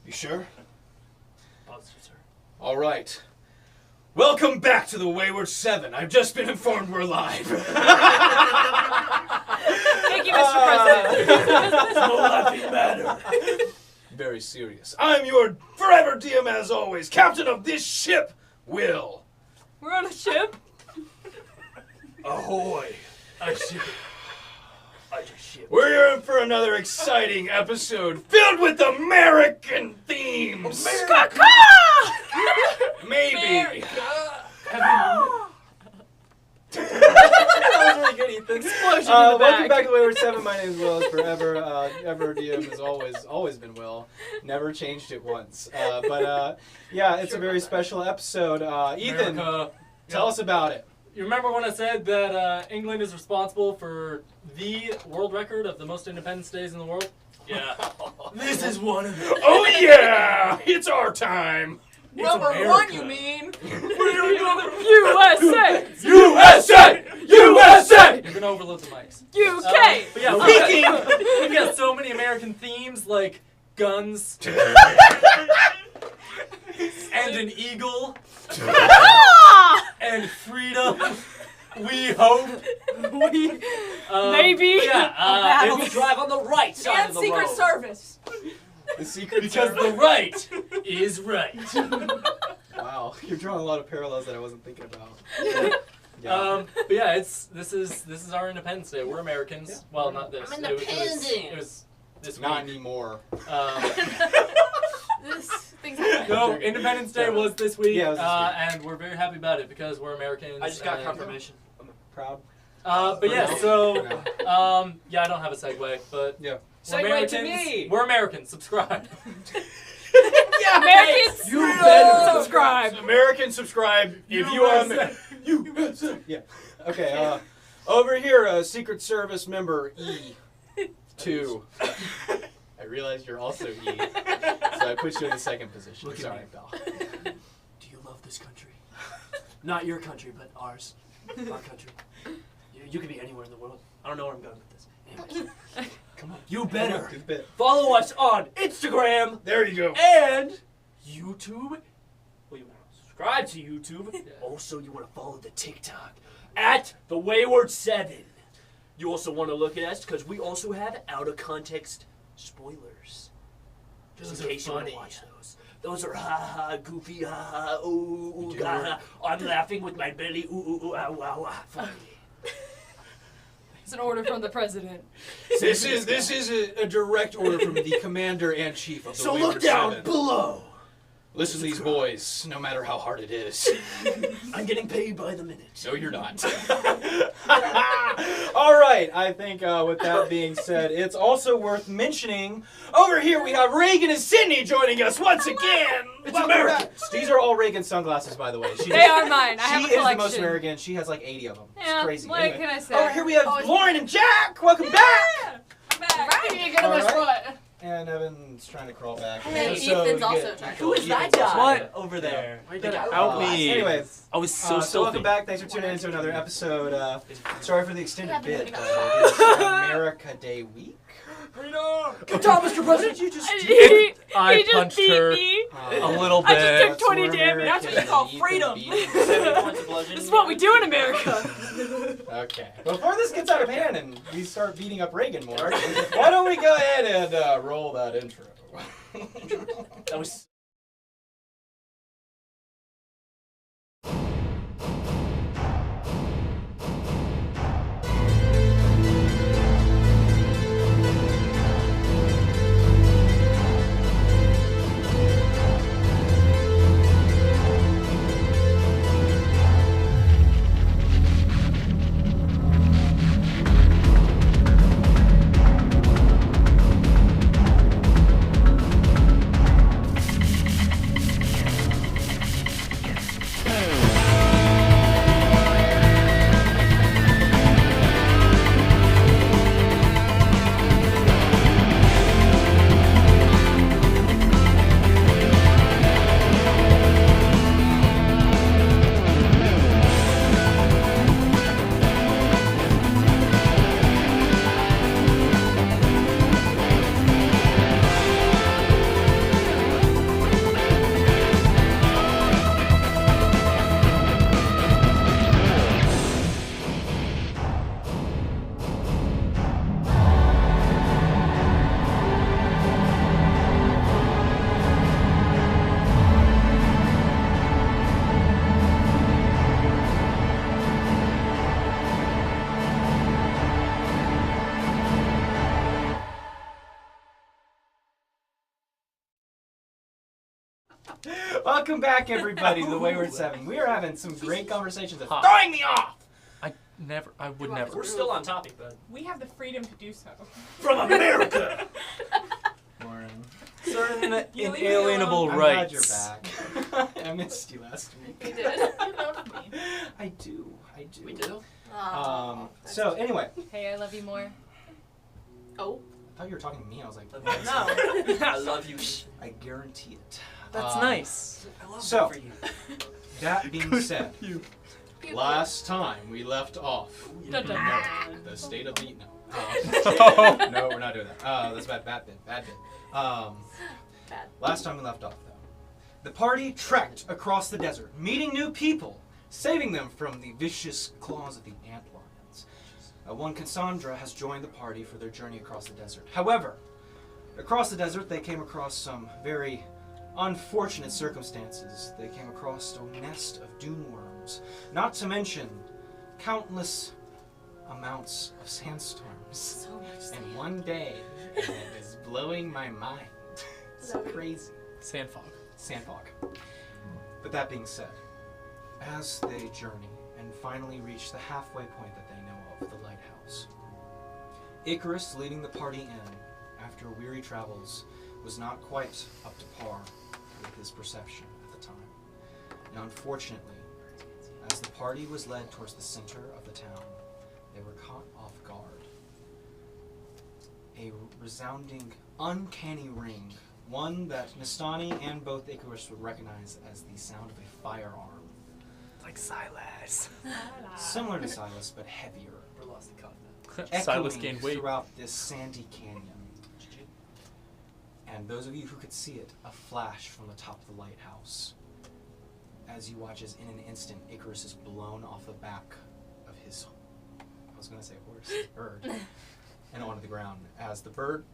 You sure? Positive, sir. All right. Welcome back to the Wayward 7. I've just been informed we're live. Thank you, Mr. President. No laughing matter. Very serious. I'm your forever DM as always, captain of this ship, Will. We're on a ship. Ahoy. I just ship. We're in for another exciting episode filled with American themes. America! Maybe. That was really good, Ethan. Explosion in the Welcome back. back to Wayward 7. My name is Will. As forever, ever DM has always been Will. Never changed it once. Yeah, it's a very special episode. Ethan, America. tell us about it. You remember when I said that England is responsible for the world record of the most Independence Days in the world? Yeah. This is one of them. Oh yeah, it's our time. Number America. one, you mean? USA! USA! USA! You're gonna overload the mics. UK! But yeah, we've got so many American themes like guns and an eagle and freedom. We hope. Maybe. Yeah, battle. if we drive on the right side And of the Secret road. Service. The secret Because the right is right. Wow, you're drawing a lot of parallels that I wasn't thinking about. But yeah, this is our Independence Day. We're Americans. Yeah. Well, not this. I'm It was this Not week. anymore. This thing's happening. No, Independence Day was this week. Yeah, it was this week. And we're very happy about it because we're Americans. I just got and- confirmation. I'm proud. But yeah, so yeah, I don't have a segue, but Yeah. we're Segue to Americans. me. We're Americans. Subscribe. Yeah, Americans, You better subscribe. American subscribe if you are USA. Yeah. Okay. Over here, Secret Service member E2. I realize you're also E, so I put you in the second position. Look at Sorry, me. pal. Do you love this country? Not your country, but ours. Our country. You could be anywhere in the world. I don't know where I'm going with this. Anyways, come on. You better Good bit. follow us on Instagram There you go. and YouTube. Well, you want to subscribe to YouTube. Also, you want to follow the TikTok at the Wayward 7. You also want to look at us because we also have out of context spoilers. Just Those in are case you want to funny. watch those. Those are ha ha, goofy, ha ha, ooh, ooh, ha ha. I'm laughing with my belly, ooh, ooh, ooh, ah, wow, ah, funny. It's an order from the president. This is a direct order from the commander and chief of the So Wayward look down 7. below. Listen to these boys, no matter how hard it is. I'm getting paid by the minute. No, you're not. All right, I think with that being said, it's also worth mentioning, over here we have Reagan and Sydney joining us once again. It's Welcome American. back. These are all Reagan sunglasses, by the way. They are mine. I have a She is collection. the most American. She has like 80 of them. Yeah, It's crazy. what Anyway. can I say? Over here we have Oh, it's- Lauren and Jack. Welcome back. I'm back. You get All on this right. foot. And Evan's trying to crawl back. Hey, So Ethan's you also get- trying to Who is that Ethan's also guy there. over there? You The gotta guy- help me. Anyways, I was so welcome back. Thanks for tuning in to another episode. Sorry for the extended bit, but it is America Day week. Good job, Mr. President. You just. He just punched beat her me. a little I just bit. took 20 damage. That's what you call freedom. 7 points of bludgeoning. This is what we do in America. Okay. Before this gets out of hand and we start beating up Reagan more, why don't we go ahead and roll that intro? That was. Welcome back, everybody, to the Wayward 7. We are having some great conversations of Huh. throwing me off! I would never. We're still on topic, bud. We have the freedom to do so. From America! Lauren, Certain You leave me inalienable alone. I'm glad rights. you're back. I missed you last week. You did. You loved me. I do. We do? So, anyway. Hey, I love you more. Oh. I thought you were talking to me. I was like, No. no. I love you. I guarantee it. That's nice. I love So- that for you. That being said, last time we left off, Dun, dun, dun. the state of the no, we're not doing that. That's bad bit. Bad. Last time we left off, though, the party trekked across the desert, meeting new people, saving them from the vicious claws of the antlions. One Cassandra has joined the party for their journey across the desert. However, across the desert, they came across some very unfortunate circumstances. They came across a nest of doomworms, not to mention countless amounts of sandstorms. So much. And one day, and it is blowing my mind. It's crazy. Sand fog. Sandfog. But that being said, as they journey and finally reach the halfway point that they know of, the lighthouse, Icarus, leading the party in after weary travels, was not quite up to par with his perception at the time. And unfortunately, as the party was led towards the center of the town, they were caught off guard. A resounding, uncanny ring, one that Nastani and both Icarus would recognize as the sound of a firearm. Like Silas. Similar to Silas, but heavier. We're lost in contact. Silas Echoing gained weight. throughout this sandy canyon. And those of you who could see it, a flash from the top of the lighthouse. As you watch as in an instant, Icarus is blown off the back of his, I was going to say horse, bird, and onto the ground. As the bird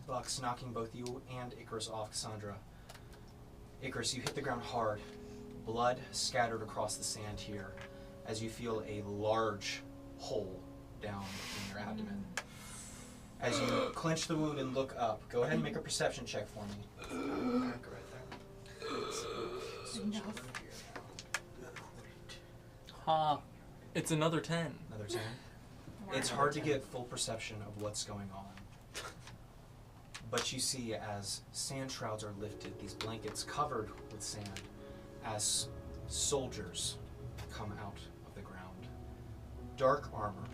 bucks, knocking both you and Icarus off, Cassandra. Icarus, you hit the ground hard. Blood scattered across the sand here as you feel a large hole down in your abdomen. As you clench the wound and look up, go ahead and make a perception check for me. Mark right there. Ha. It's another 10. Another 10. It's hard to get full perception of what's going on. But you see as sand shrouds are lifted, these blankets covered with sand, as soldiers come out of the ground. Dark armor.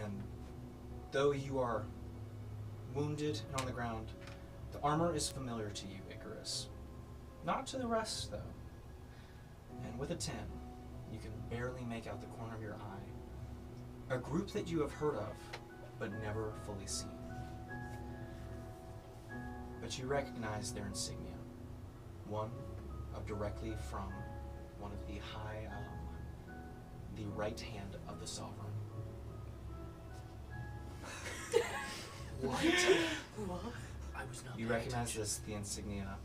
And though you are wounded and on the ground, the armor is familiar to you, Icarus. Not to the rest, though. And with a 10, you can barely make out the corner of your eye. A group that you have heard of, but never fully seen. But you recognize their insignia. One of directly from one of the the right hand of the sovereign. What? I was not You paying recognize attention. this, the insignia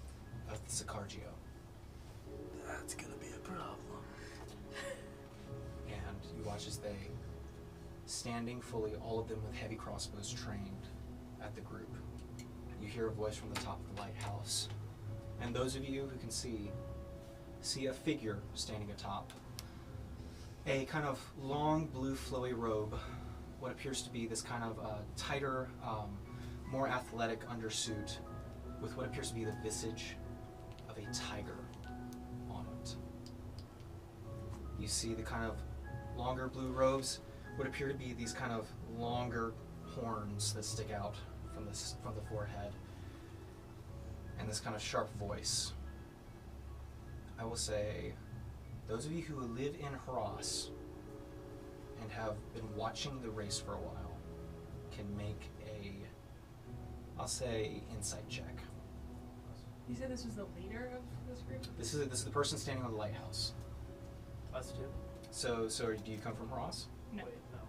of the Sicargio. That's gonna be a problem. And you watch as they, standing fully, all of them with heavy crossbows trained at the group. You hear a voice from the top of the lighthouse. And those of you who can see a figure standing atop. A kind of long blue flowy robe, what appears to be this kind of tighter, more athletic undersuit with what appears to be the visage of a tiger on it. You see the kind of longer blue robes, what appear to be these kind of longer horns that stick out from the forehead, and this kind of sharp voice. I will say, those of you who live in Khris and have been watching the race for a while can make a, I'll say, insight check. You said this was the leader of this group? This is the person standing on the lighthouse. Us too. So do you come from Khris? No. Wait, no.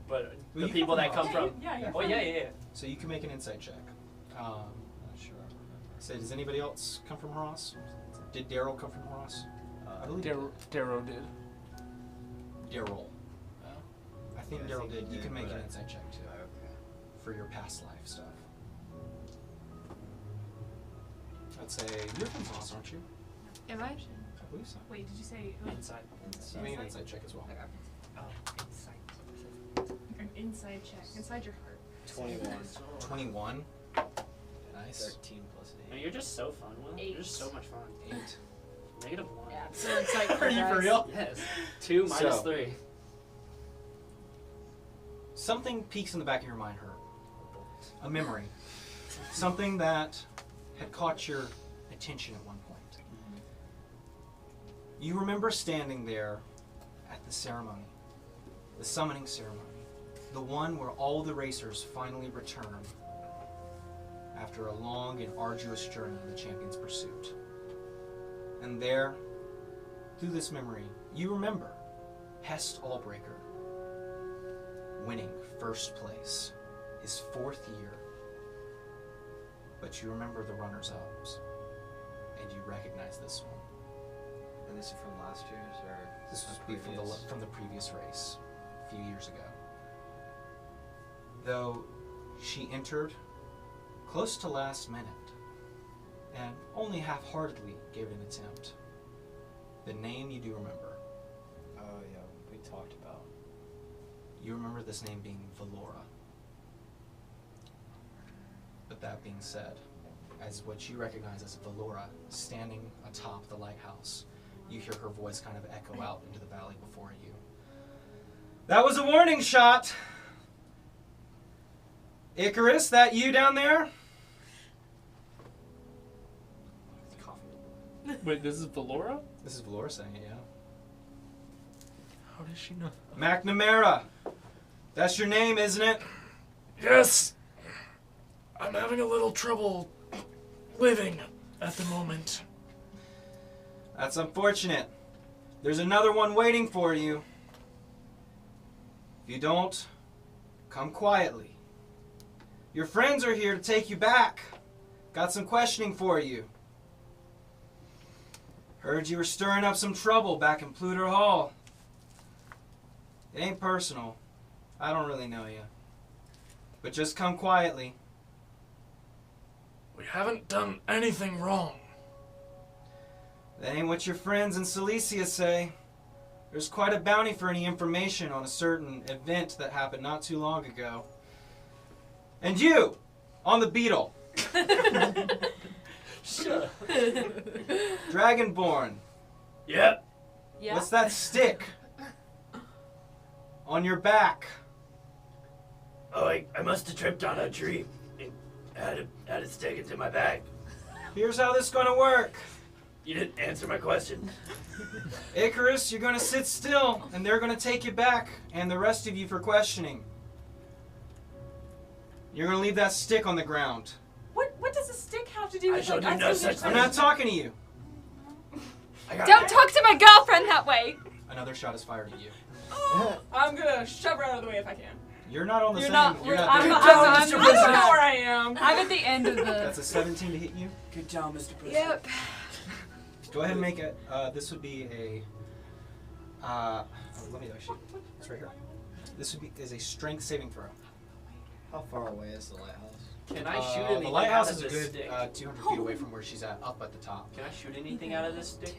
But Well, the you people come that from come Yeah, from. yeah. Oh yeah. So you can make an insight check. Not sure. So does anybody else come from Khris? Did Daryl come from Khris? I believe Darrow did. Daryl. I think Yeah, I Daryl think did. he You can did, make but an insight check too Okay. for your past life stuff. Let's say you're from Voss, aren't you? Am I? I believe so. Wait, did you say Inside. You made an insight check as well. Oh, inside. an inside check? Inside your heart. 21. 21. Nice. 13 plus Man, 8. you're just so fun, Will. You're just so Eight. much fun. 8. -1. Yeah, so insightful. Are you for guys. real? Yes. 2 minus So- 3. Something peeks in the back of your mind, Herb. A memory. Something that had caught your attention at one point. You remember standing there at the ceremony, the summoning ceremony, the one where all the racers finally return after a long and arduous journey in the champion's pursuit. And there, through this memory, you remember Hest Allbreaker winning first place, his 4th year. But you remember the runners-ups, and you recognize this one. And this is from last year's or This was previous? from the previous race, a few years ago. Though she entered close to last minute, and only half-heartedly gave it an attempt. The name you do remember. Oh yeah, we talked about. You remember this name being Valora. But that being said, as what you recognize as Valora standing atop the lighthouse, you hear her voice kind of echo out into the valley before you. That was a warning shot! Icarus, that you down there? Wait, this is Valora? This is Valora saying it, yeah. How does she know? McNamara! That's your name, isn't it? Yes! I'm having a little trouble living at the moment. That's unfortunate. There's another one waiting for you. If you don't, come quietly. Your friends are here to take you back. Got some questioning for you. Heard you were stirring up some trouble back in Pluter Hall. It ain't personal. I don't really know you. But just come quietly. We haven't done anything wrong. That ain't what your friends in Cilicia say. There's quite a bounty for any information on a certain event that happened not too long ago. And you, on the beetle, Shut up. Dragonborn, Yep. Yeah. what's that stick on your back? Oh, I must have tripped on a tree and had it stick into my bag. Here's how this is gonna work. You didn't answer my question. Icarus, you're gonna sit still, and they're gonna take you back, and the rest of you for questioning. You're gonna leave that stick on the ground. What does a stick have to do I with shall like do us no being such friends? I'm not talking to you. Don't talk to my girlfriend that way. Another shot is fired at you. I'm gonna shove her out of the way if I can. You're not on the You're same. not. You're I'm not not. there. I'm I don't know where I am. I'm at the end of the. That's a 17 to hit you. Good job, Mr. President. Yep. Go ahead and make it. This would be a. Let me actually. It's right here. This is a strength saving throw. How far away is the lighthouse? Can I shoot anything The lighthouse out of is a this good stick? 200 feet away from where she's at, up at the top. Can I shoot anything out of this stick?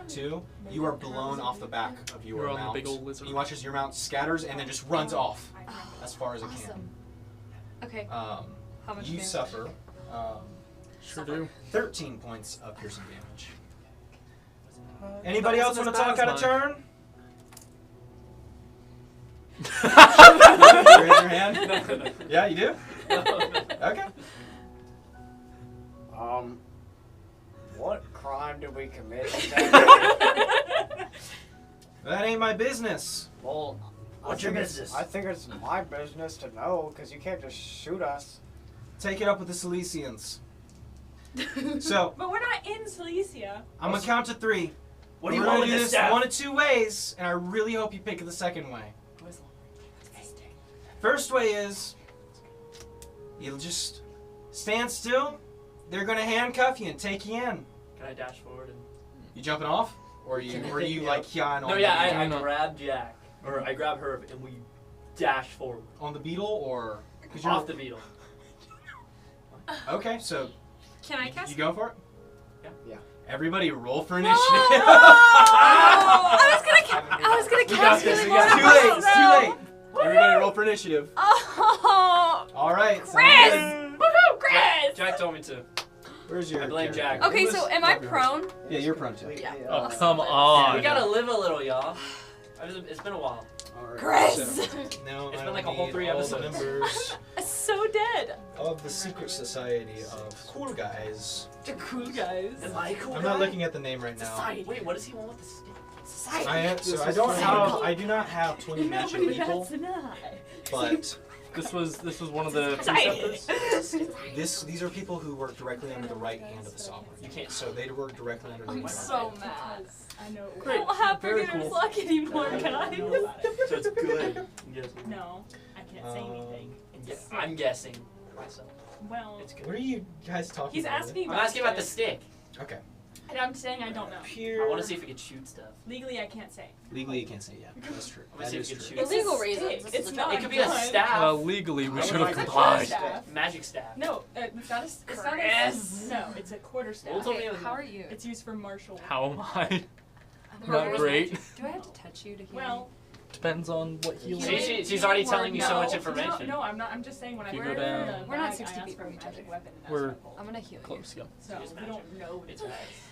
Two. 2, you are blown off the back of your You're on the mount. big old lizard. You watch as your mount scatters and then just runs off as far as it Awesome. Okay. can. How much You damage? suffer Sure do. 13 points of piercing damage. That Anybody else wasn't want to as talk bad out as of turn? Raise your hand. Yeah, you do? Okay. What crime did we commit? That ain't my business. Well, What's your business? I think it's my business to know, because you can't just shoot us. Take it up with the Cilicians. So, But we're not in Cilicia. I'm gonna count to 3. What do you We're want gonna with do this this staff? one of 2 ways, and I really hope you pick the second way. First way is you'll just stand still. They're gonna handcuff you and take you in. Can I dash forward and? You jumping off, or you like Kian No, on yeah, I no. grab Jack, or I grab Herb, and we dash forward on the beetle, or 'cause off the beetle. Okay, so Can I cast? you go for it. Everybody roll for initiative. I was gonna cast this. healing We got word. it's too late. Everybody roll for initiative. Oh, All right. sounds Khris! good. Woohoo, Khris! Jack told me to. Where's your? I blame character? Jack. Okay, Who so was- am I oh, yours. prone? Yeah, you're prone too. Yeah. Oh, come on. We gotta live a little, y'all. It's been a while. All right, Khris! so now It's I been like a will whole need 3 all the episodes. members So dead. of the secret society of cool guys. The cool guys. Am I cool? I'm not looking at the name right now. Society. Wait, what does he want with the stick? I don't have. I do not have 20 magic people, but This was one of the Society. preceptors. these are people who work directly under the right hand of the sovereign. You can't. So they work directly under the I'm right so hand. mad. I know. I don't have Very beginner's cool. luck anymore, I guys. know about it. So it's good. Yes. No, I can't say anything. I'm guessing myself. Well, It's good. What are you guys talking he's about? asking I'm about asking about the stick, stick. Okay. and I'm saying I don't know. I want to see if we can shoot stuff. Legally, I can't say. Legally, you can't say yeah. That's true. I'm gonna see if we can shoot. For legal a reasons, stick. this It's is not. It could be a gun. staff. Well, legally, we I should would have like to complied. Staff. Magic staff. No, it's not a. It's not a. Khris. No, it's a quarter staff. Well, told me Okay, it was- how are you? It's used for martial. How am I? I'm Not hurt. great. Do I have to touch you to heal? Well, Depends on what healing. She's already telling me so No. much information. No, I'm not. I'm just saying when I You put go it in down. the We're not bag, 60 I asked feet for from a each magic other. weapon, and that's We're what I pulled. I'm gonna heal you. Close, yeah. So It's we magic. don't know It's that.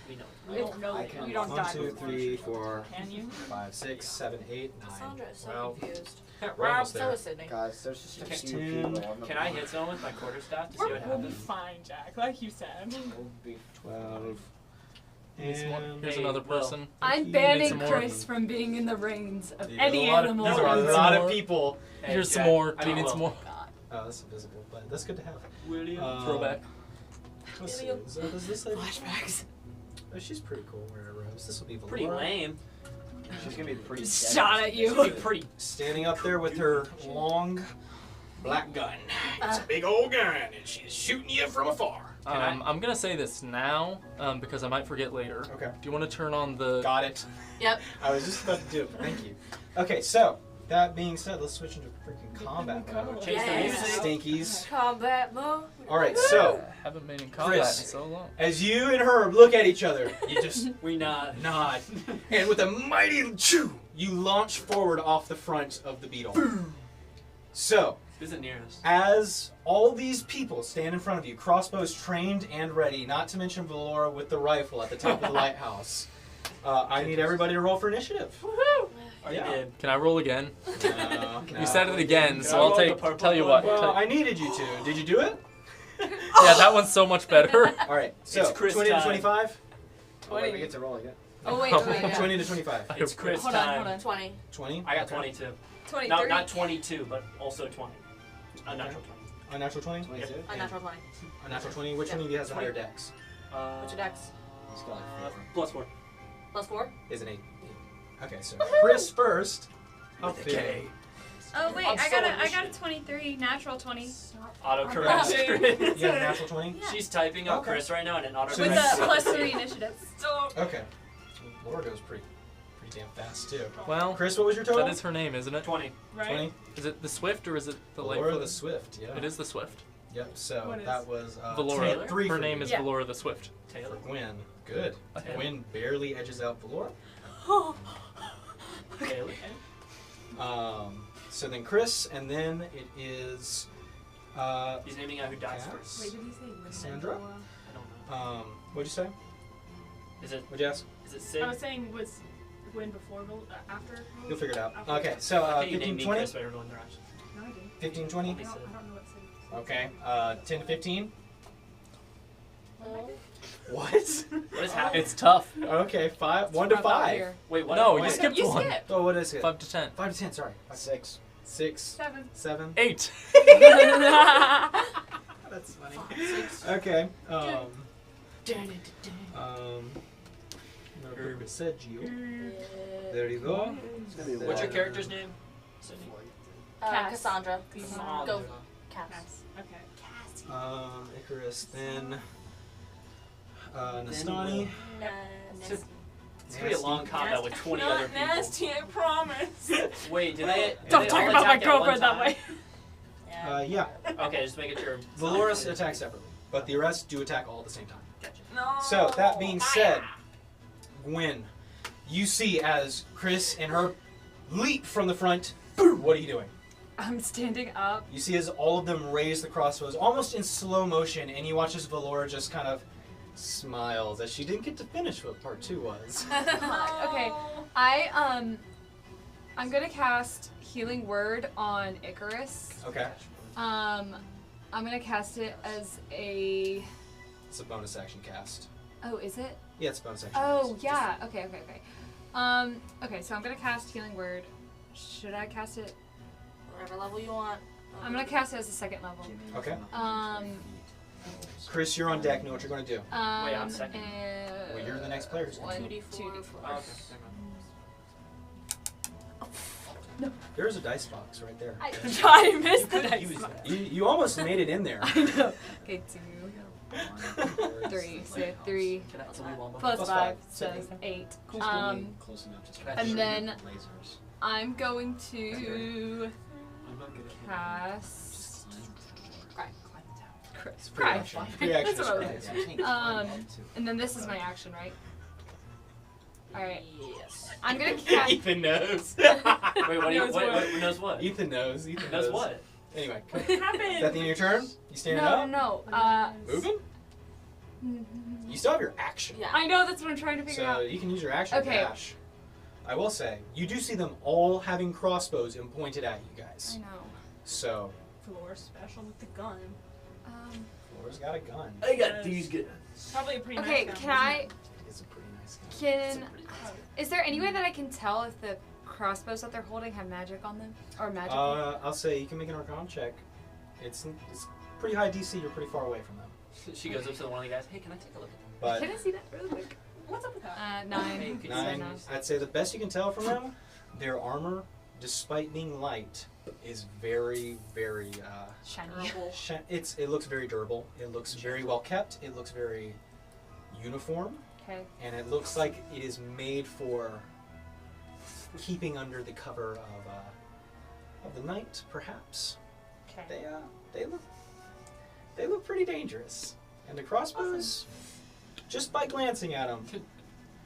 we know. We don't know. I can- You don't 1, die. 2, before 3, you. 4, Can you? 5, 6, 7, 8, 9. Cassandra is so Well, confused. we're almost So there. is Sydney. Guys, there's just a Okay. few people on the Can I hit someone with my quarterstaff to see what We'll be happens? fine, Jack. Like you said. We'll be 12. Here's And Here's Hey, another Will. person. I'm Need banning some more. Khris from being in the reins of These any are a lot of- animal. These are a Need some lot of more. people. Hey, Here's some Jack. more. I Do you mean, need some Will. more? Oh, that's invisible, but that's good to have. William. Throwback. Let's see. Is this lady? Flashbacks. Oh, she's pretty cool wearing a rose. This will be Pretty Valora. lame. She's gonna be pretty. Just dead. shot at She'd you. be pretty. Standing up there with her long black gun. It's a big old gun, and she's shooting you from afar. Can I'm gonna say this now because I might forget later. Okay. Do you want to turn on the? Got it. Yep. I was just about to do it, but thank you. Okay, so that being said, let's switch into freaking combat mode. Change the Yes. music. Stinkies. Combat mode. All right, so I haven't been in combat Khris. in so long. as you and her look at each other, you just We nod. nod, and with a mighty chew, you launch forward off the front of the beetle. So, Who's it near us? as all these people stand in front of you, crossbows trained and ready, not to mention Valora with the rifle at the top of the lighthouse, I need everybody to roll for initiative. Already Yeah. did. Can I roll again? No, You said it again, Can so I I'll roll the take. purple Tell you one? what. Well, I needed you to. Did you do it? Yeah, that one's so much better. All right. So It's Khris 20 to time. 25. Oh, wait, we get to roll again. Oh wait, wait, yeah. 20 to 25. It's Khris Hold time. on, hold on. 20. 20. I got Okay. 22. 20, No, 30. not 22, but also 20. Unnatural 20. Unnatural 20. 22. Unnatural 20. Unnatural 20. Which one of you has the higher dex? What's your dex? He's got Plus 4. Plus 4? Is an 8. Okay, so Khris first. With a K. Oh wait, I'm I so got a initiative. 23, natural 20. Autocorrect. You got a natural 20? Yeah. She's typing up Okay. Khris right now and it So With next- a plus 3 initiative. Okay. Laura goes pretty damn fast too. Well, Chris, what was your total? that is her name, isn't it? 20. Right? 20. Is it the Swift or is it the Laura Lightfoot? the Swift. Yeah. It is the Swift. Yep. So What is- that was Valora. 3 Her for name you. is Yeah. Valora the Swift. for Taylor. Gwen. Good. Okay. Gwen barely edges out Valora. Taylor. So then Chris, and then it is He's naming out who dies Cass? first. Wait, did he say Cassandra? I don't know. What'd you say? Is it What'd you ask? Sid? I was saying was Gwen before, after? You'll figure it out. After. Okay, so I think you named 15, me 20? Khris, but everyone there actually. No, I didn't. 15, 20? I don't know what Sid is. Okay, 10 to 15? What? What is happening? It's tough. Okay, 1 to 5. Wait, what? No, what? you skipped You one. skipped. Oh, what is it? 5 to 10. 5 to 10, sorry. 6. 6, 7. 7. 8. That's funny. Okay, Sergio. There you go. It's gonna be What's your one. character's name? Sydney. Cass. Cassandra. Cassandra. Go. Cass. Yes. Okay. Icarus, then Nastani. It's gonna be a long combat with 20 other people. Nasty, I promise. Wait, do they? Don't they talk all about my attack at one girlfriend that time? way. Yeah. Okay, just making sure. Valorous attacks separately, but the rest do attack all at the same time. Gotcha. No. So, that being said, Gwen, you see as Khris and her leap from the front. Boom! What are you doing? I'm standing up. You see as all of them raise the crossbows, almost in slow motion, and you watch as Valora just kind of smiles as she didn't get to finish what part 2 was. Okay, I'm gonna cast Healing Word on Icarus. Okay. I'm gonna cast it as a. It's a bonus action cast. Oh, is it? Yeah, it's a bonus action Oh, cast. yeah. Okay. Okay, so I'm gonna cast Healing Word. Should I cast it? Whatever level you want. I'm gonna cast it as a 2nd level. Okay. Chris, Khris, you're on deck. Know what you're going to do. Wait, I'm second. Well, you're the next player. 2d4. Oh, okay. There's a dice box right there. I missed the dice. Use that. You almost made it in there. I know. Okay, 2, 3. So 3 That's only one more. plus Plus 5, five. so 8. Close enough to Can I And shoot then lasers. I'm going to I'm not good at cast. It's free Cry. action. Free action That's is what I free. was And then this is my action, right? Alright. Yes. I'm gonna cast. Ethan knows. Wait, what do you, Knows what, what? what knows what? Ethan knows. Ethan Knows what? Anyway, What is happened? that the end of your turn? You standing No, up? no. Moving? You still have your action. Yeah. I know, that's what I'm trying to figure So out. you can use your action to Okay. dash. I will say, you do see them all having crossbows and pointed at you guys. I know. So, Floor special with the gun. Flora's got a gun. I got these guns. Probably a pretty Okay, nice gun. can I. It's a pretty nice gun. Can. Is there any way that I can tell if the crossbows that they're holding have magic on them? Or magic? I'll say you can make an Arcana check. It's pretty high DC. You're pretty far away from them. She goes up to one of the guys. Hey, can I take a look at them? But Can I see that really quick? What's up with that? 9. Hey, 9, So I'd say the best you can tell from them, their armor, despite being light, is very, very. Shiny. It looks very durable. It looks very well kept. It looks very uniform, Okay. and it looks like it is made for keeping under the cover of the night, perhaps. Okay. They look pretty dangerous, and the crossbows, just by glancing at them,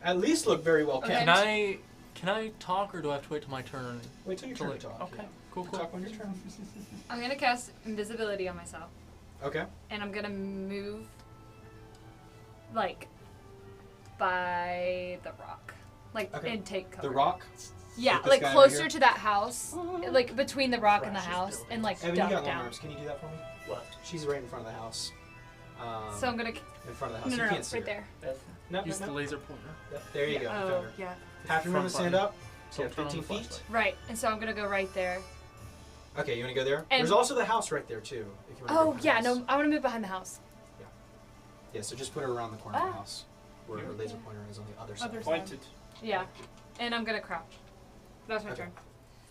at least look very well kept. Okay. Can I talk or do I have to wait till my turn? Wait till your turn to talk. Okay, yeah. cool. Talk on your turn. I'm gonna cast invisibility on myself. Okay. And I'm gonna move, like, by the rock. Like, Okay. and take cover. The rock. Yeah, With this like guy closer over here? to that house. Like, between the rock and the Precious house. building. And, like, Evan, you got duck long down. arms. Can you do that for me? What? She's right in front of the house. So I'm gonna. In front of the house. No, You no, no, can't see right her. there. No, Use no, the no. laser pointer. Yep, there you go. You found Oh, her. yeah. Have to remember to stand button. up. So Yeah, turn on 15 the feet. flashlight. Right, and so I'm gonna go right there. Okay, you want to go there? And- There's also the house right there too. If you want to Oh, yeah, no, I wanna move behind the house. Yeah, so just put her around the corner of the Ah. house, where her laser pointer is on the other side. Other side. Pointed. Yeah. And I'm gonna crouch. That's my Okay. turn.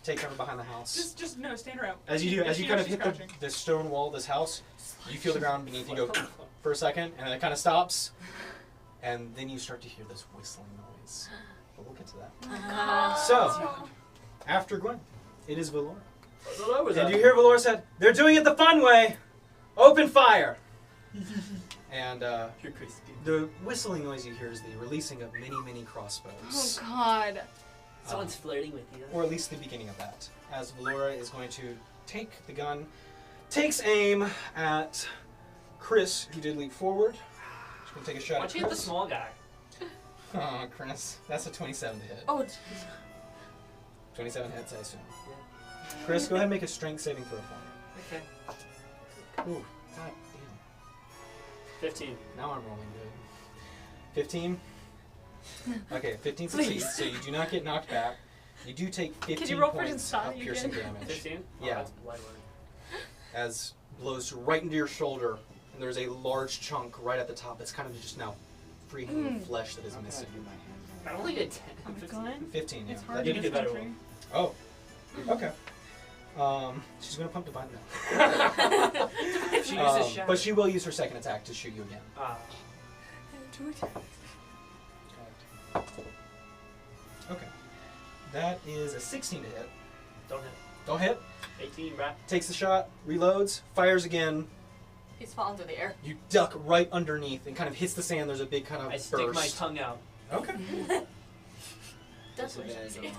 Take cover behind the house. Just no, stand around. As you do, as She you kind knows of she's hit crouching. the stone wall of this house, you feel the ground beneath you go for a second, and then it kind of stops, and then you start to hear this whistling noise. But we'll get to that. So, after Gwen, it is Valora. So that was And you hear Valora said, "They're doing it the fun way. Open fire." And You're crazy. the whistling noise you hear is the releasing of many, many Oh crossbows. god. Someone's flirting with you. Or at least the beginning of that. As Valora is going to take the gun, takes aim at Khris, who did leap forward. She's going to take a shot Why at don't you hit the Khris. small guy? Oh, Khris. That's a 27 to hit. Oh, 27 hits, I assume. Khris, go ahead and make a strength saving throw for me. Okay. Ooh, god 15. damn. Now I'm rolling good. 15? Okay, 15 succeeds, so you do not get knocked back. You do take 15 you roll for points Insani of piercing again? damage. 15? Yeah. Oh, that's light work. As blows right into your shoulder, and there's a large chunk right at the top that's kind of just now free-hanging flesh that is missing. I only did 10. I'm gone. 15, yeah. It's That hard did in you this do better country. Oh, okay. She's gonna pump divine now. She uses shadow. But she will use her second attack to shoot you again. Okay. That is a 16 to hit. Don't hit. Don't hit. 18, bruh. Takes the shot, reloads, fires again. He's falling through the air. You duck right underneath and kind of hits the sand. There's a big kind of I burst. stick my tongue out. Okay. That's So what bad, she I did.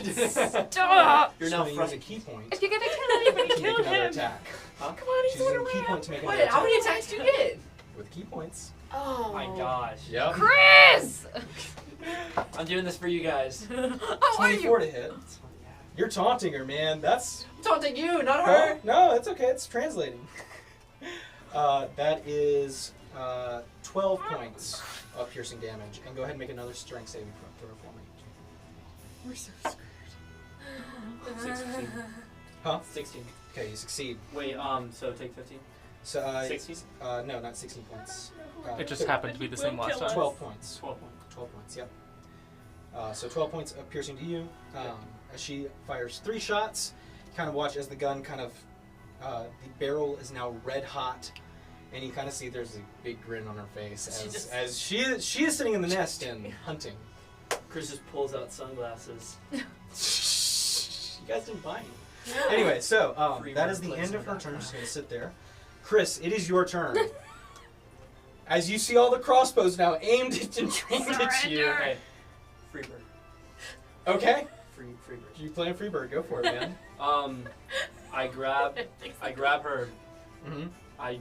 don't know what Stop! You're She's now gonna use a frightened. key point If you're gonna kill to anybody, make kill another him. attack. Huh? Come on, he's She's using going a key around. point to make Wait, another how attack. many attacks do you get? With key points. Oh My gosh. Yep. Chris! I'm doing this for you guys. Oh, are 24 you? to hit. You're taunting her, man. That's I'm taunting you, not Huh? her. No, it's okay. It's translating. That is 12 points of piercing damage. And go ahead and make another strength saving throw for me. We're so screwed. 16. Huh? 16. Okay, you succeed. Wait, so take 15? So, 16? No, not 16 points. It just happened to be the same last time. 12 points. 12 points. 12 points, yep. So 12 points of piercing to you. As she fires 3 shots, kind of watch as the gun kind of, the barrel is now red hot, and you kind of see there's a big grin on her face as she is sitting in the nest and hunting. Khris just pulls out sunglasses. You guys didn't buy any. Anyway, so Free that is the marketplace end of her on turn. that. She's going to sit there. Khris, it is your turn. As you see all the crossbows now aimed and trained at you. Surrender. Okay. Free bird. Okay. Free bird. You playing Freebird? Go for it, man. I grab her. Mm-hmm. I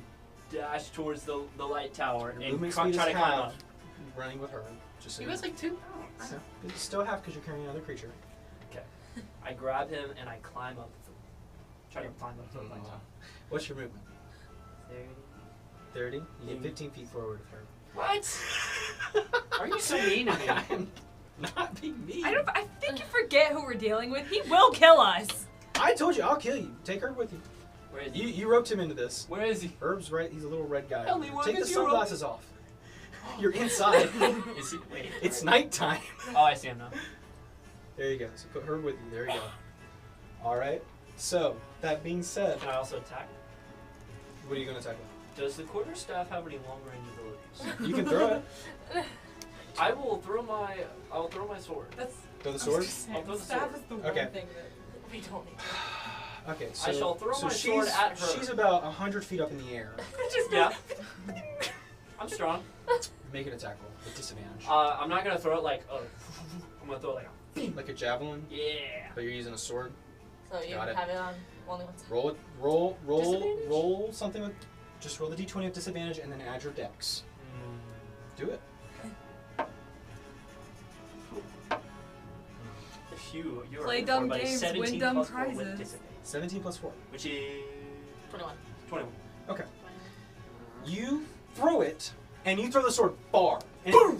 dash towards the light tower Your and movement try speed to is climb half. up. Running with her. Just so He you was know. like 2 pounds. So, it's still half because you're carrying another creature. I grab him and I climb up. Try to climb up the light tower. What's your movement? 30? You get 15 feet forward with her. What? Are you so mean to me? I'm not being mean. I think you forget who we're dealing with. He will kill us. I told you, I'll kill you. Take her with you. Where is he? You roped him into this. Where is he? Herb's right. He's a little red guy. Tell me what Take the is your sunglasses off. You're inside. Is he? Wait. It's nighttime. Oh, I see him now. There you go. So put Herb with you. There you go. All right. So that being said, Can I also attack? what are you going to attack Does the quarterstaff have any long range abilities? with? You can throw it. I will throw my sword. That's. Throw the sword. I'll throw the Staff sword. is the Okay. one thing that we don't need. Okay. So I shall throw so my sword she's, at her. She's about 100 feet up in the air. Yeah. I'm strong. Make an attack roll with disadvantage. I'm not gonna throw it like I'm gonna throw it like Like a javelin, yeah. but you're using a sword. So you Got it. have it on only one side. Roll it. Roll something with. Just roll the d20 with disadvantage and then add your dex. Do it. If you are Play informed dumb by games, 17 win dumb plus 4 with prizes. disadvantage, 17 plus 4. which is 21. 21. Okay. You throw it, and you throw the sword far. And boom!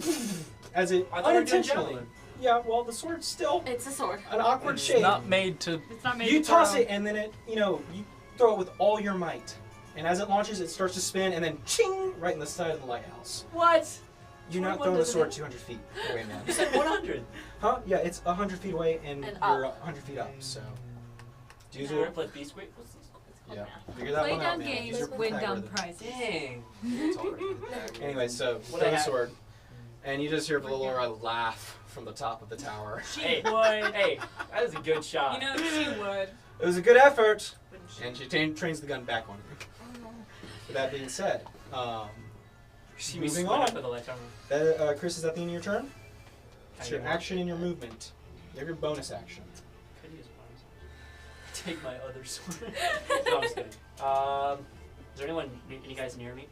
As it I thought you were doing unintentionally. javelin. Yeah, well, the sword's still It's a sword. an awkward It's shape. not made to. It's not made You to toss throw. it, and then it, you throw it with all your might. And as it launches, it starts to spin, and then ching! Right in the side of the lighthouse. What? You're not 21 throwing the doesn't sword hit? 200 feet away, man. You said 100. Huh? Yeah, it's 100 feet away, and And you're up. 100 feet up, so. Do you Yeah. want to play Beast Quake? What's this? Yeah. Figure that Play one out, dumb man. games, Use your win dumb Pythagorean. prizes. Dang. It's all right. Anyway, so What throw I the have- sword, and you just hear Valora laugh from the top of the tower. She Hey. would. Hey, that is a good shot. You know, she would. It was a good effort, Wouldn't she? and she trains the gun back on you. With that being said, See me moving split on. up at the light tower. Khris, is that the end of your turn? Can It's I your get more? action and your movement. You have your bonus action. Could use bonus. Take my other sword. No, I'm just kidding. Is there anyone, any guys near me?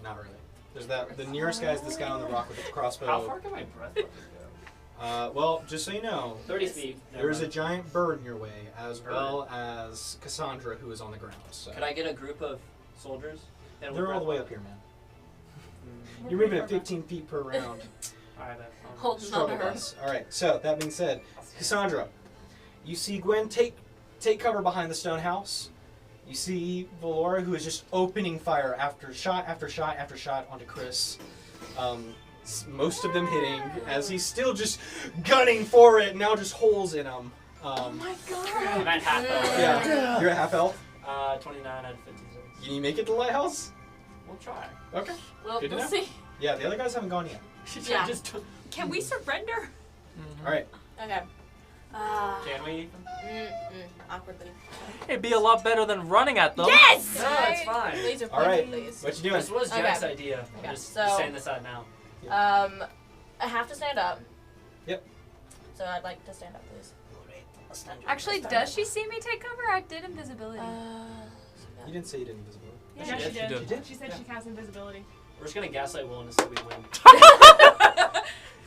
Not really. There's that. The nearest guy is this guy on the rock with the crossbow. How far can my breath weapon go? Well, just so you know, 30 feet. there is a Never mind. giant bird in your way, as Bird. well as Cassandra, who is on the ground. So Could I get a group of soldiers? And they're with all the way breath up here, man. weapons? You're moving at 15 feet per round. Alright, then. Hold on Struggle to her. bus. All right. So that being said, Cassandra, you see Gwen take cover behind the stone house. You see Valora, who is just opening fire after shot after shot after shot onto Khris. Most of them hitting, as he's still just gunning for it. Now just holes in him. I'm at half health. Yeah, you're at half health. 29 out of 56. Can you make it to the lighthouse? We'll try. Okay. Well, Good to we'll know. see. Yeah, the other guys haven't gone yet. Yeah. Just Can we surrender? All right. Okay. Can we eat them? Awkwardly. It'd be a lot better than running at them. Yes! No, it's fine. Laser All right. pointing, please. What you doing? This was Jack's Okay. idea. Okay, I'm just so- saying this out now. I have to stand up. Yep. So I'd like to stand up, please. Actually, does she see me take cover? I did invisibility. You didn't say you did invisible. Yeah, She she did. did. She did? She said she cast invisibility. We're just gonna gaslight Will until we win.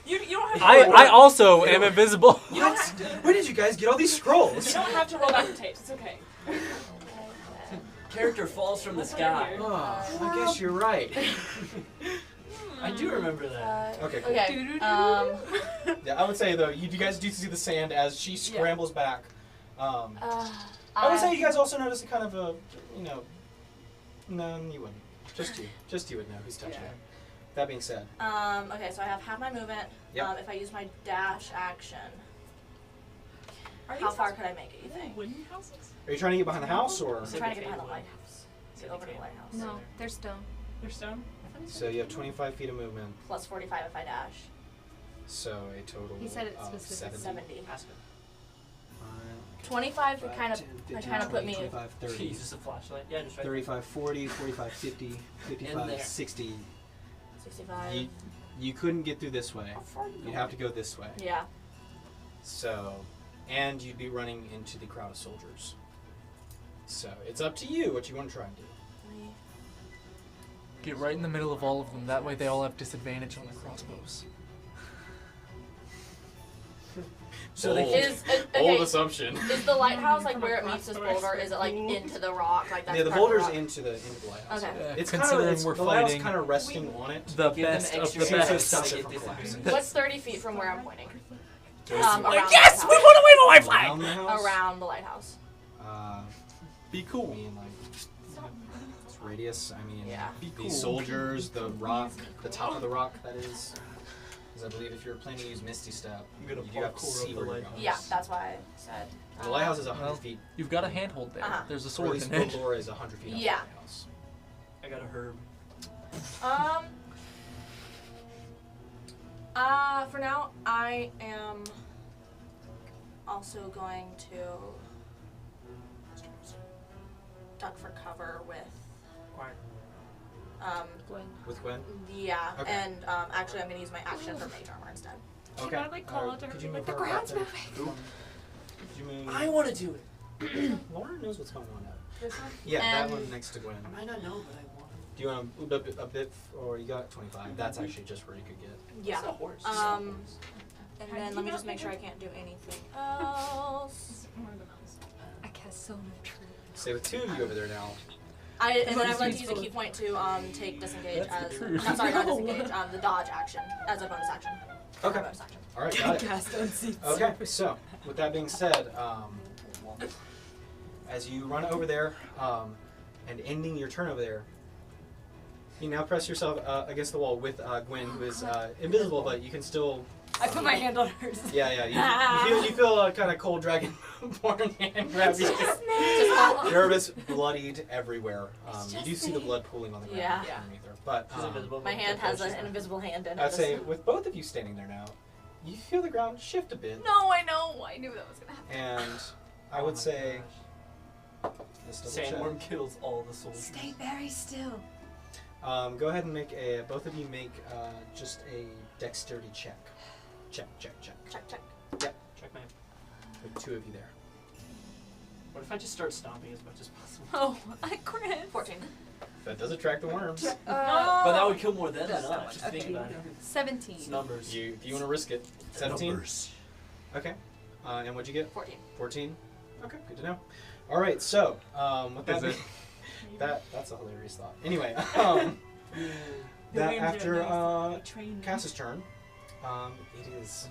You don't have to I also am invisible. What? Where did you guys get all these scrolls? You don't have to roll back the tapes. It's okay. Character falls from the sky. Oh, I guess you're right. I do remember that. Okay, cool. Okay. Yeah, I would say though, you guys do see the sand as she scrambles back. I would say you guys also notice a kind of a, no, you wouldn't. Just you would know who's touching it. That being said. Okay, so I have half my movement. Yep. If I use my dash action, Are how these far houses could I make it, you think? wooden houses? Are you trying to get behind the house or? I'm trying to get behind the lighthouse. Get over to the lighthouse. No, they're stone. They're stone. So you have 25 feet of movement. Plus 45 if I dash. So a total He said it's of specific. 70. Ask him. 25 to kind of put me. 25, 30, Use a flashlight. Yeah, just right 35, 40, 45, 50, In 55, there. 60. 65. You couldn't get through this way. You'd have to go this way. Yeah. So, and you'd be running into the crowd of soldiers. So it's up to you what you want to try and do. Get right in the middle of all of them. That way they all have disadvantage on their crossbows. So they okay, assumption. is the lighthouse like where it meets this boulder? Is it like into the rock? Like that's Yeah, the part of boulder's rock? into the lighthouse. Okay. Yeah, It's considering kind we're of the lighthouse fighting kind of resting on it. the Give them best of extra the space. best. So to different get class. disadvantage. What's 30 feet from where I'm pointing? Around Yes, we want to wave a white flag. the house. Around the lighthouse. Be cool. I mean, like, it's radius. I mean, Yeah. the soldiers, the rock, the top of the rock. That is. Because I believe if you're planning to use Misty Step, I'm gonna you do have to parkour see up where the you're lighthouse. going. Yeah, that's why I said. The lighthouse is 100 Well, feet. You've got a handhold there. Uh-huh. There's a Or at sword least in it. the door is 100 feet. Yeah. Off the lighthouse. I got a herb. For now, I am also going to duck for cover with. With Gwen. Yeah, Okay. and actually, I'm gonna use my action for mage armor instead. Okay. I like call out to her Could you like move the her ground's up there? moving. Could you move? I want to do it. Lauren knows what's going on now. This one? Yeah, that And- one next to Gwen. I might not know, but I want. Do you want to move up a bit, or you got 25? That's actually just where you could get. Yeah. It's a horse. And then let me just make sure I can't do anything else. I cast Zone of Truth. Say with two of you over there now. And then I'd like to use a key point to take disengage as. No, sorry, not disengage. The dodge action as a bonus action. Okay. Bonus action. All right, got it. Cast Unseen Okay, so with that being said, as you run over there and ending your turn over there, you now press yourself against the wall with Gwen, who is invisible, but you can still. I put my hand on hers. Yeah. You feel a kind of cold dragon-born hand grab you. Just Nervous, bloodied everywhere. You do see the blood pooling on the ground Yeah. underneath her. But She's invisible. my hand has an invisible hand in it. I'd say with both of you standing there now, you feel the ground shift a bit. No, I know. I knew that was gonna happen. And I would say. Let's double check. Sandworm kills all the soldiers. Stay very still. Go ahead and make both of you make just a dexterity check. Check. Check. Check my. With two of you there. What if I just start stomping as much as possible? Oh, I crit. 14. That does attract the worms. But that would kill more than us. Just think about it. 17. It's numbers. If you want to risk it. 17? Numbers. Okay. And what'd you get? 14. 14? Okay, good to know. Alright, so, with that Is it? that's a hilarious thought. Anyway, that after Cass's turn, it is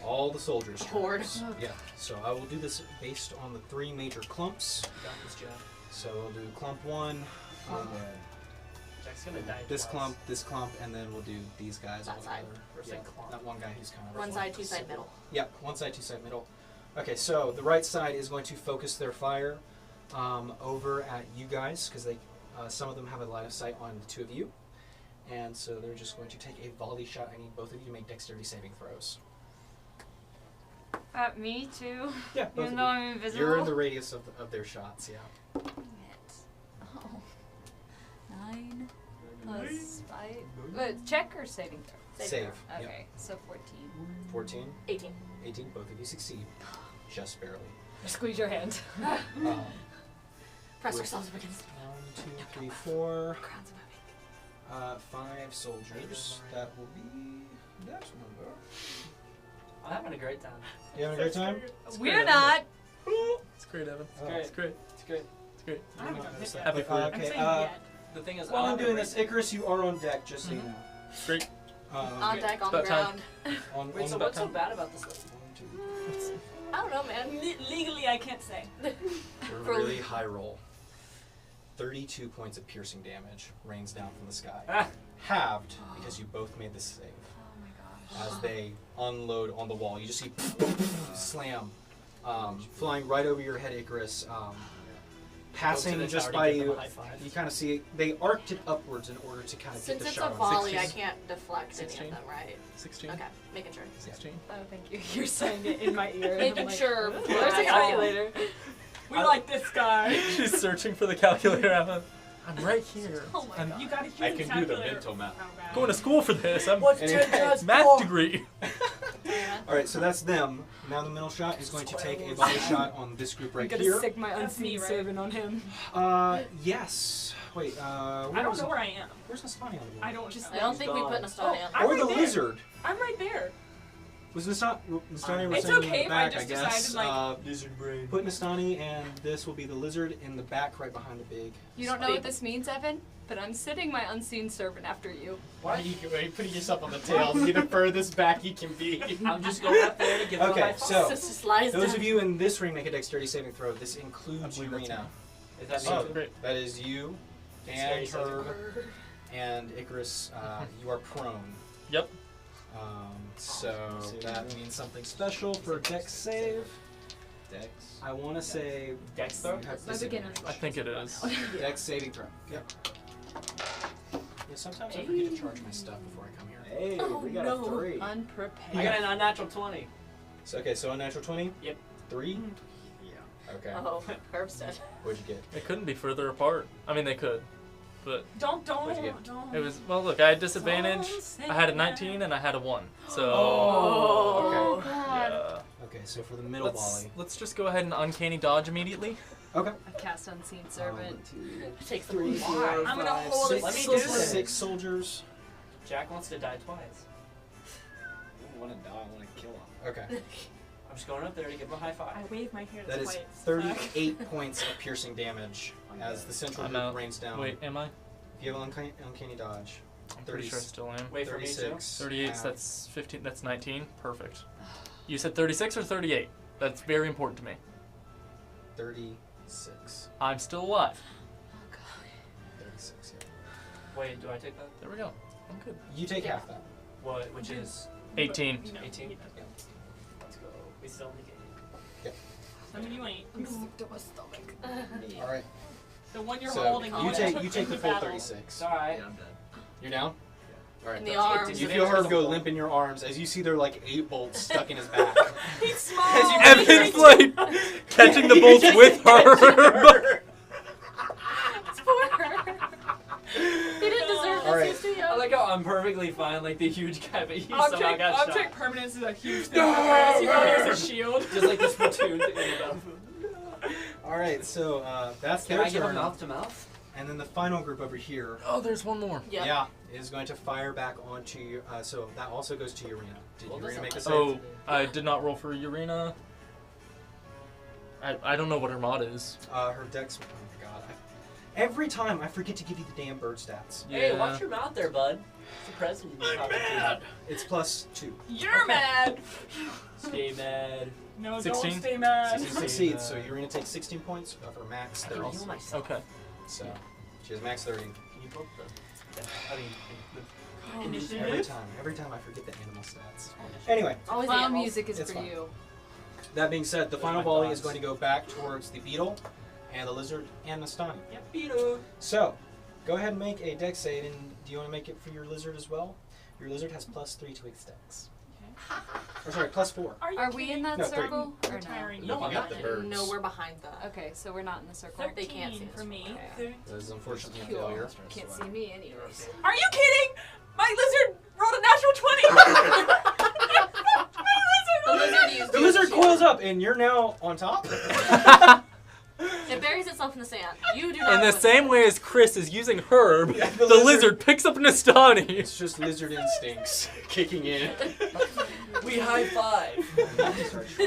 all the soldiers' Horde. turns. Yeah, so I will do this based on the three major clumps. Got this, Jack. So we'll do clump one, Jack's gonna die. this twice. clump, and then we'll do these guys all That side. together. First Yeah, I clump. that one guy who's kind of One side, two side, middle. Yep, one side, two side, middle. Okay, so the right side is going to focus their fire over at you guys because they, some of them have a line of sight on the two of you, and so they're just going to take a volley shot. I need both of you to make dexterity saving throws. Me too. Yeah, both Even of though you. I'm invisible. You're in the radius of their shots, yeah. Dang it. Oh. 9 plus 5. Check or saving throw? Save. Throw. Yep. Okay, so 14. 14, 18. 18, both of you succeed. Just barely. Squeeze your hand. Press With- ourselves up against 1, 2, 3, 4, crowns moving. 5 soldiers. That will be that number. I'm having a great time. You having a great time? We're not. It's great, Evan. Oh. It's great. It's great. It's great. I haven't gotten hit yet. Happy for you. I'm Okay, saying yet. The thing is, while I'm doing this. this, Icarus, you are on deck, just so you know. Great. On deck, on the About time. ground. On Wait, so the what's so bad about this? I don't know, man. Legally, I can't say. A really high roll. 32 points of piercing damage rains down from the sky. Ah. Halved because you both made the save. Oh my gosh. As they unload on the wall, you just see slam, flying right over your head, Icarus. Passing the just tower by to give them you, a high five. you kind of see they arced it upwards in order to kind of get Since the it's shot a on. volley, I 16. can't deflect any 16. of them, right? 16. Okay, making sure. 16. Oh, thank you. You're saying it in my ear. and Making I'm like, sure. Where's the calculator? We like this guy. She's searching for the calculator, Evan. I'm right here. Oh my I'm god. You gotta use I the can do the calculator. mental math. Oh, bad. going to school for this. I'm What's Anyway. 10 times math 4? degree. All right, so that's them. Now the middle shot is going to take a volley shot on this group I'm right gonna here. sick my That's me, unseen right? servant on him. Yes. Wait. I don't know where I am. Where's Nastani on the board? I don't Just- I don't think we put Nastani on I'm Or right the there. lizard. I'm right there. Was Nastani was It's in okay the if I back, just guess. decided, like- Lizard brain. Put Nastani, and this will be the lizard in the back, right behind the big. You don't know what this means, Evan? But I'm sitting my unseen servant after you. Why are you putting yourself on the tail? Be the furthest back you can be. I'm just going up there to give them a Okay, high five. so Just lies those down. of you in this ring make a dexterity saving throw. This includes I believe that's Urena. Is that Oh, me? great. That is you, and Dexterity saving her, and Icarus. You are prone. Yep. So that means something special for dex save. Dex. I want to say Dex throw? you have My beginner. I think it is. dex saving throw. Yep. Yeah, sometimes I forget to charge my stuff before I come here. Hey, Oh, we got no. a 3. Unprepared. I got an unnatural 20. So okay, so unnatural 20. Yep. 3. Yeah. Okay. Oh, Herb's dead. What'd you get? It couldn't be further apart. I mean, they could, but Don't. What'd you get? Don't. it was. Well, look, I had disadvantage. Don't say I had a that. 19 and I had a 1. So Oh. Okay. yeah. Okay, so for the middle volley. Let's just go ahead and uncanny dodge immediately. Okay. I cast unseen servant. 1, 2, Takes the 3, blue 4, bar. I'm gonna 5, hold it 6, Let me so do good. this. 6 soldiers. Jack wants to die twice. I don't want to die, I want to kill him. Okay. I'm just going up there to give him a high five. I wave my hair That is twice. 38 points of piercing damage as the central I'm group out. rains down. Wait, am I? If you have an uncanny dodge. I'm pretty sure I still am. Wait for me too. 36. 38. half. That's 15. That's 19. Perfect. You said 36 or 38. That's very important to me. 36. I'm still alive. 36, yeah. Wait, do I take that? There we go. I'm good. You take half that. What? Which is 18. You know, 18? you know. Let's go. We still in the game. I mean, you ain't. I'm sick to my stomach. Alright. The one you're So holding. you took take in the full battle. 36. It's alright. Yeah, I'm dead. You're down? Alright. In the Don't arms. take You the feel damage her for go the limp in your arms as you see there like 8 bolts stuck in his back. He's small. Evan's like catching the bolts with her. It's for her. He didn't deserve this. All right. He's too I young. like how I'm perfectly fine, like the huge guy, but he somehow got shot. Object permanence is a huge thing. No! You gotta use a shield. Just like this platoon thing about. Alright, so that's Can their I give him turn. mouth to mouth? And then the final group over here, Oh, there's one more. Yeah. yeah, is going to fire back onto you. So that also goes to Urena. Did Well, Urena doesn't make a matter. save? Oh, I did not roll for Urena. I don't know what her mod is. Her dex. Oh my god. Every time I forget to give you the damn bird stats. Hey, Yeah. watch your mouth there, bud. It's a present you can pop into. It's +2. You're mad. Stay mad. No, 16? don't stay mad. She succeeds, so Urena takes 16 points of her max I 30. can heal myself. Okay. So she has max 30. Can you put the? I mean, Every time I forget the animal stats. Anyway, Always Clown animals. music is It's for fine. you. that being said, the Those final are my volley thoughts. is going to go back towards the beetle and the lizard and Nastani. Yep, Peter. So, go ahead and make a dex save, and do you want to make it for your lizard as well? Your lizard has +3 to its dex. Or sorry, +4. Are we in that No, 3. circle or no? Retiring. No, I'm not the birds. No, we're behind the. Okay, so we're not in the circle. They can't see us. for me. Okay. This is unfortunately a Cool. failure. Can't see me anyways. Are you kidding? My lizard rolled a natural 20. The lizard used The lizard coils up, and you're now on top. It buries itself in the sand. You do not. In the go same way as Khris is using Herb, Yeah, the the lizard picks up Nastani. It's just lizard instincts kicking in. We high five.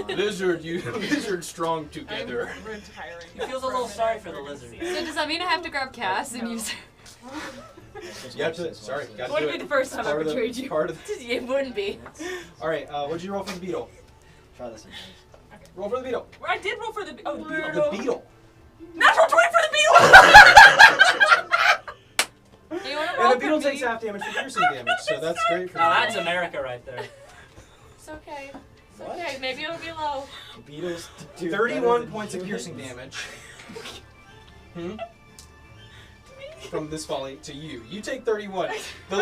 Lizard strong together. I'm retiring. He feels a little sorry for the lizard. So does that mean I have to grab Cass and use You have to. Sorry, got to Wouldn't do be it. the first time I Part of the- betrayed you. Part of It wouldn't be. All right, what'd you roll for the beetle? Try this. Roll for the beetle. I did roll for the. Oh, the beetle. The beetle. Natural 20 for the beetle! Do you want to And roll the beetle for takes me? half damage for piercing damage, so that's great for Now you. that's America right there. It's okay. It's okay. Maybe it'll be low. Beetles do 31 better points than of piercing damage. From this volley to you. You take 31. The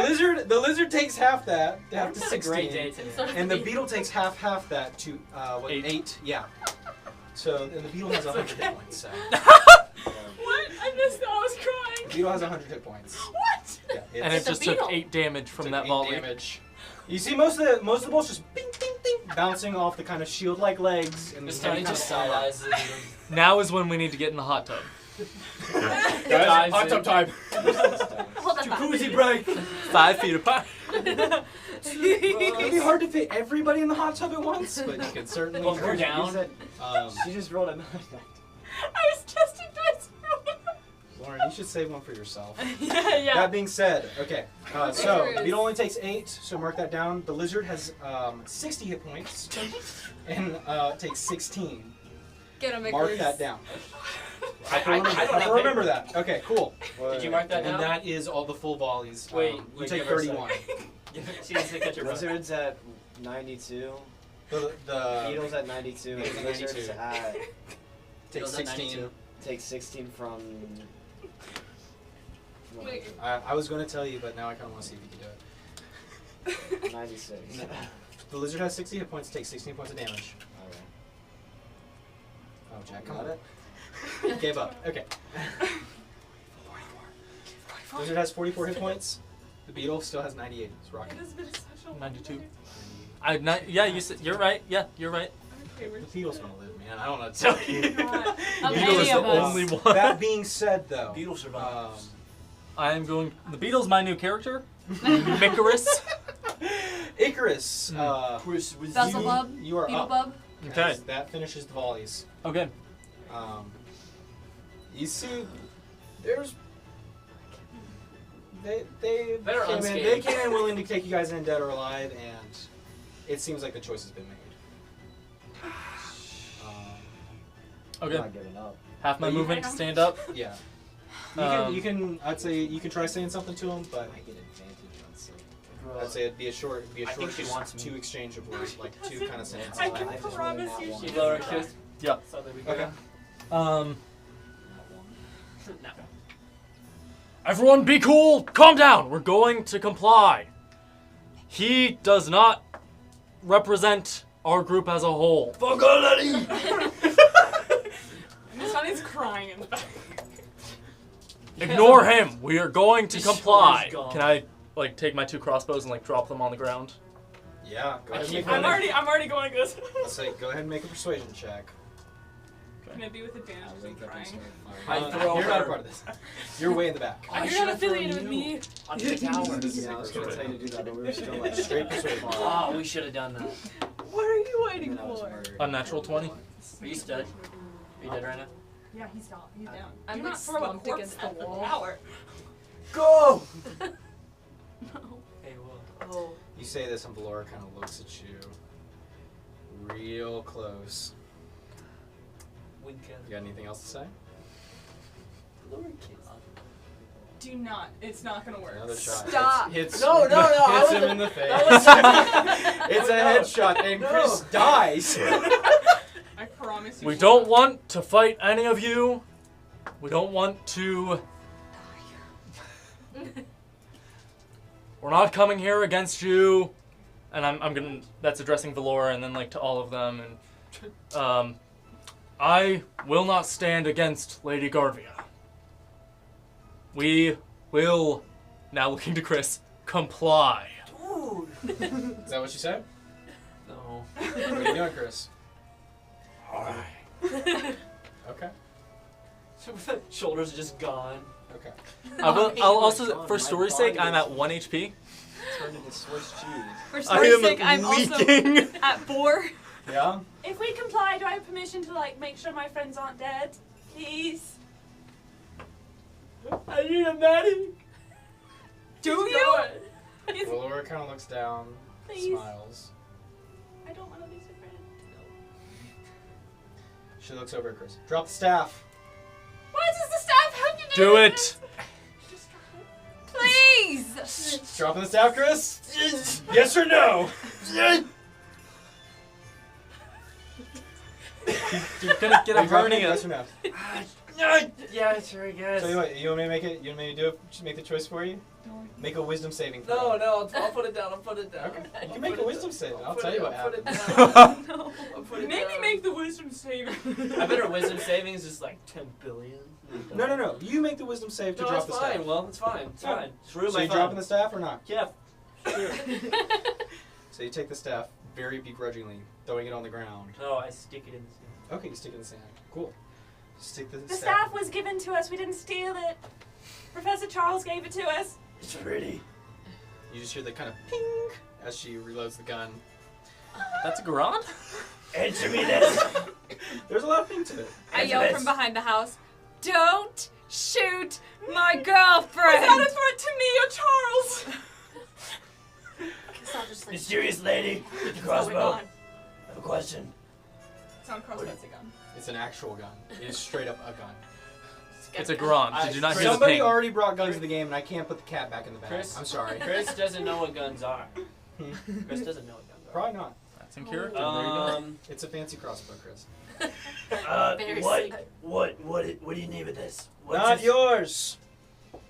lizard takes half that, half to It's a great day 16. today. And the beetle takes half that to 8. 8. Yeah. So and the beetle has 100 hit points. So. What? I missed that. I was crying. The beetle has 100 hit points. What? Yeah, And it It's a just took beetle. 8 damage from took that 8 volley. damage. You see most of the bolts just bing, bing, bing, bouncing off the kind of shield-like legs. And Nastani just side eyes the beetle. Now is when we need to get in the hot tub. Guys, hot tub time. Hold that thought. Jacuzzi break. 5 feet apart. It'd be hard to fit everybody in the hot tub at once, but you can certainly. Well, we're down. You said she just rolled a 9. I was testing dice. Lauren, you should save one for yourself. Yeah. That being said, okay, so the beetle only takes 8, so mark that down. The lizard has 60 hit points, and takes 16. Get him, Mark that down. I don't have remember that. Okay, cool. Did you mark that And down? that is all the full volleys. Wait, you wait, take give her a 31. She needs to catch her breath. Lizard's at 92. The Beetle's at 92. Beetle's And at lizard's 92. at takes Beetle's at 16. 92. take 16 from. Wait. I was going to tell you, but now I kind of want to see if you can do it. 96. The lizard has 60 hit points, takes 16 points of damage. Alright. Oh, Jack, come on. Gave up. Okay. Lizard has 44 hit points. The beetle still has 98. It's rocking. It has been such a 92. Yeah, you said you're right. Yeah, you're right. Okay, we're The beetle's gonna live, man. I don't know what to tell you. not. Of Beetle any is the of us. only one. That being said, though, Beetle survives. I am going. The Beetle's my new character. Icarus. Icarus, Khris was Beelzebub? you are up. Beetlebub? Okay. As that finishes the volleys. Okay. You see, there's they They're came in, unscathed. they came in willing to take you guys in dead or alive, and it seems like the choice has been made. I'm Okay. not giving up. Half my But you- movement to stand up. Yeah. You can. I'd say you can try saying something to him, but I get advantage on saving. I'd say it'd be a short, I think she wants me. two exchange of words, like two kind of sentences. I I can just really promise not you want she She lower does kiss. Yeah. So there we go. Okay. Not one. No. Everyone be cool. Calm down. We're going to comply. He does not represent our group as a whole. Sonny's crying in the back. Ignore him. We are going to His comply. shoulder's gone. Can I take my 2 crossbows and drop them on the ground? Yeah. Go ahead. and make I'm one. already going this. Let's say go ahead and make a persuasion check. Can it be with advantage? I'm crying. I throw You're not a her. part of this. You're way in the back. You're not affiliated with me. Onto the tower. Yeah, I was gonna tell you to do that, but we were still like Straight persuasion. Oh, we should have done that. What are you waiting and I was for? murdered. Unnatural 20. Are you dead? Are you dead right now? Yeah, he's down. He's down. I'm Do like not throw a slumped corpse against the at wall. tower. Go! Hey, whoa. Oh. You say this, and Valora kind of looks at you, real close. Wink You got anything else to say? Lower kiss. Do not. It's not gonna work. Another shot. Stop. Hits, No, no, no, I Hits him wasn't- in the face. that was- It's a headshot, and No. Khris dies. I promise you. We she don't won't. want to fight any of you. We don't want to. We're not coming here against you and I'm gonna. That's addressing Valora, and then like to all of them, and I will not stand against Lady Garvia. We will, now looking to Khris, comply. Is that what you said? No. What are you doing, Khris? Okay. Shoulders are just gone. Okay. I'll also, for story's sake, I'm at 1 HP. Turned into Swiss cheese. For I story's am sake, I'm also leaking. at 4. Yeah? If we comply, do I have permission to like make sure my friends aren't dead? Please. I need a medic. Do you? Well, Laura kind of looks down, Please. smiles. I don't want to lose a friend. She looks over at Khris. Drop the staff. Why does the staff help you Do it. Just drop it. Please! Dropping the staff, Khris? Yes or no? You're gonna get Are a you dropping it? hernia. Yes or no? Yeah, sure, I guess. Tell you what, you want me to make it? You want me to do it? Just make the choice for you? Make a wisdom saving throw. No, I'll put it down. I'll put it down. Okay. You can make a wisdom saving. I'll tell you what I'll put it happens. down. I'll put it Maybe down. make the wisdom saving. I bet our wisdom savings is like 10 billion. No. You make the wisdom save to No, drop that's the fine. staff. Well, it's fine. It's Yeah. fine. Just ruin So my you fun. dropping the staff or not? Yeah. Sure. So you take the staff very begrudgingly, throwing it on the ground. No, I stick it in the sand. Okay, you stick it in the sand. Cool. Stick the The staff was given to us. We didn't steal it. Professor Charles gave it to us. It's pretty. You just hear the kind of ping as she reloads the gun. That's a Garand? Answer me this. There's a lot of ping to it. I Answer yell this. from behind the house, don't shoot my Was that a girlfriend! threat to me or Charles? So I'll just like. Mysterious lady with the going crossbow. on. I have a question. It's not crossbow, it's a gun. It's an actual gun. It is straight up a gun. It's a Garand. Did you not hear the Somebody ping? already brought guns to the game, and I can't put the cat back in the bag. Chris? I'm sorry. Chris doesn't know what guns are. Chris doesn't know what guns are. Probably not. That's in character. There you go. It's a fancy crossbow, Chris. Very what do you need with this? Not yours.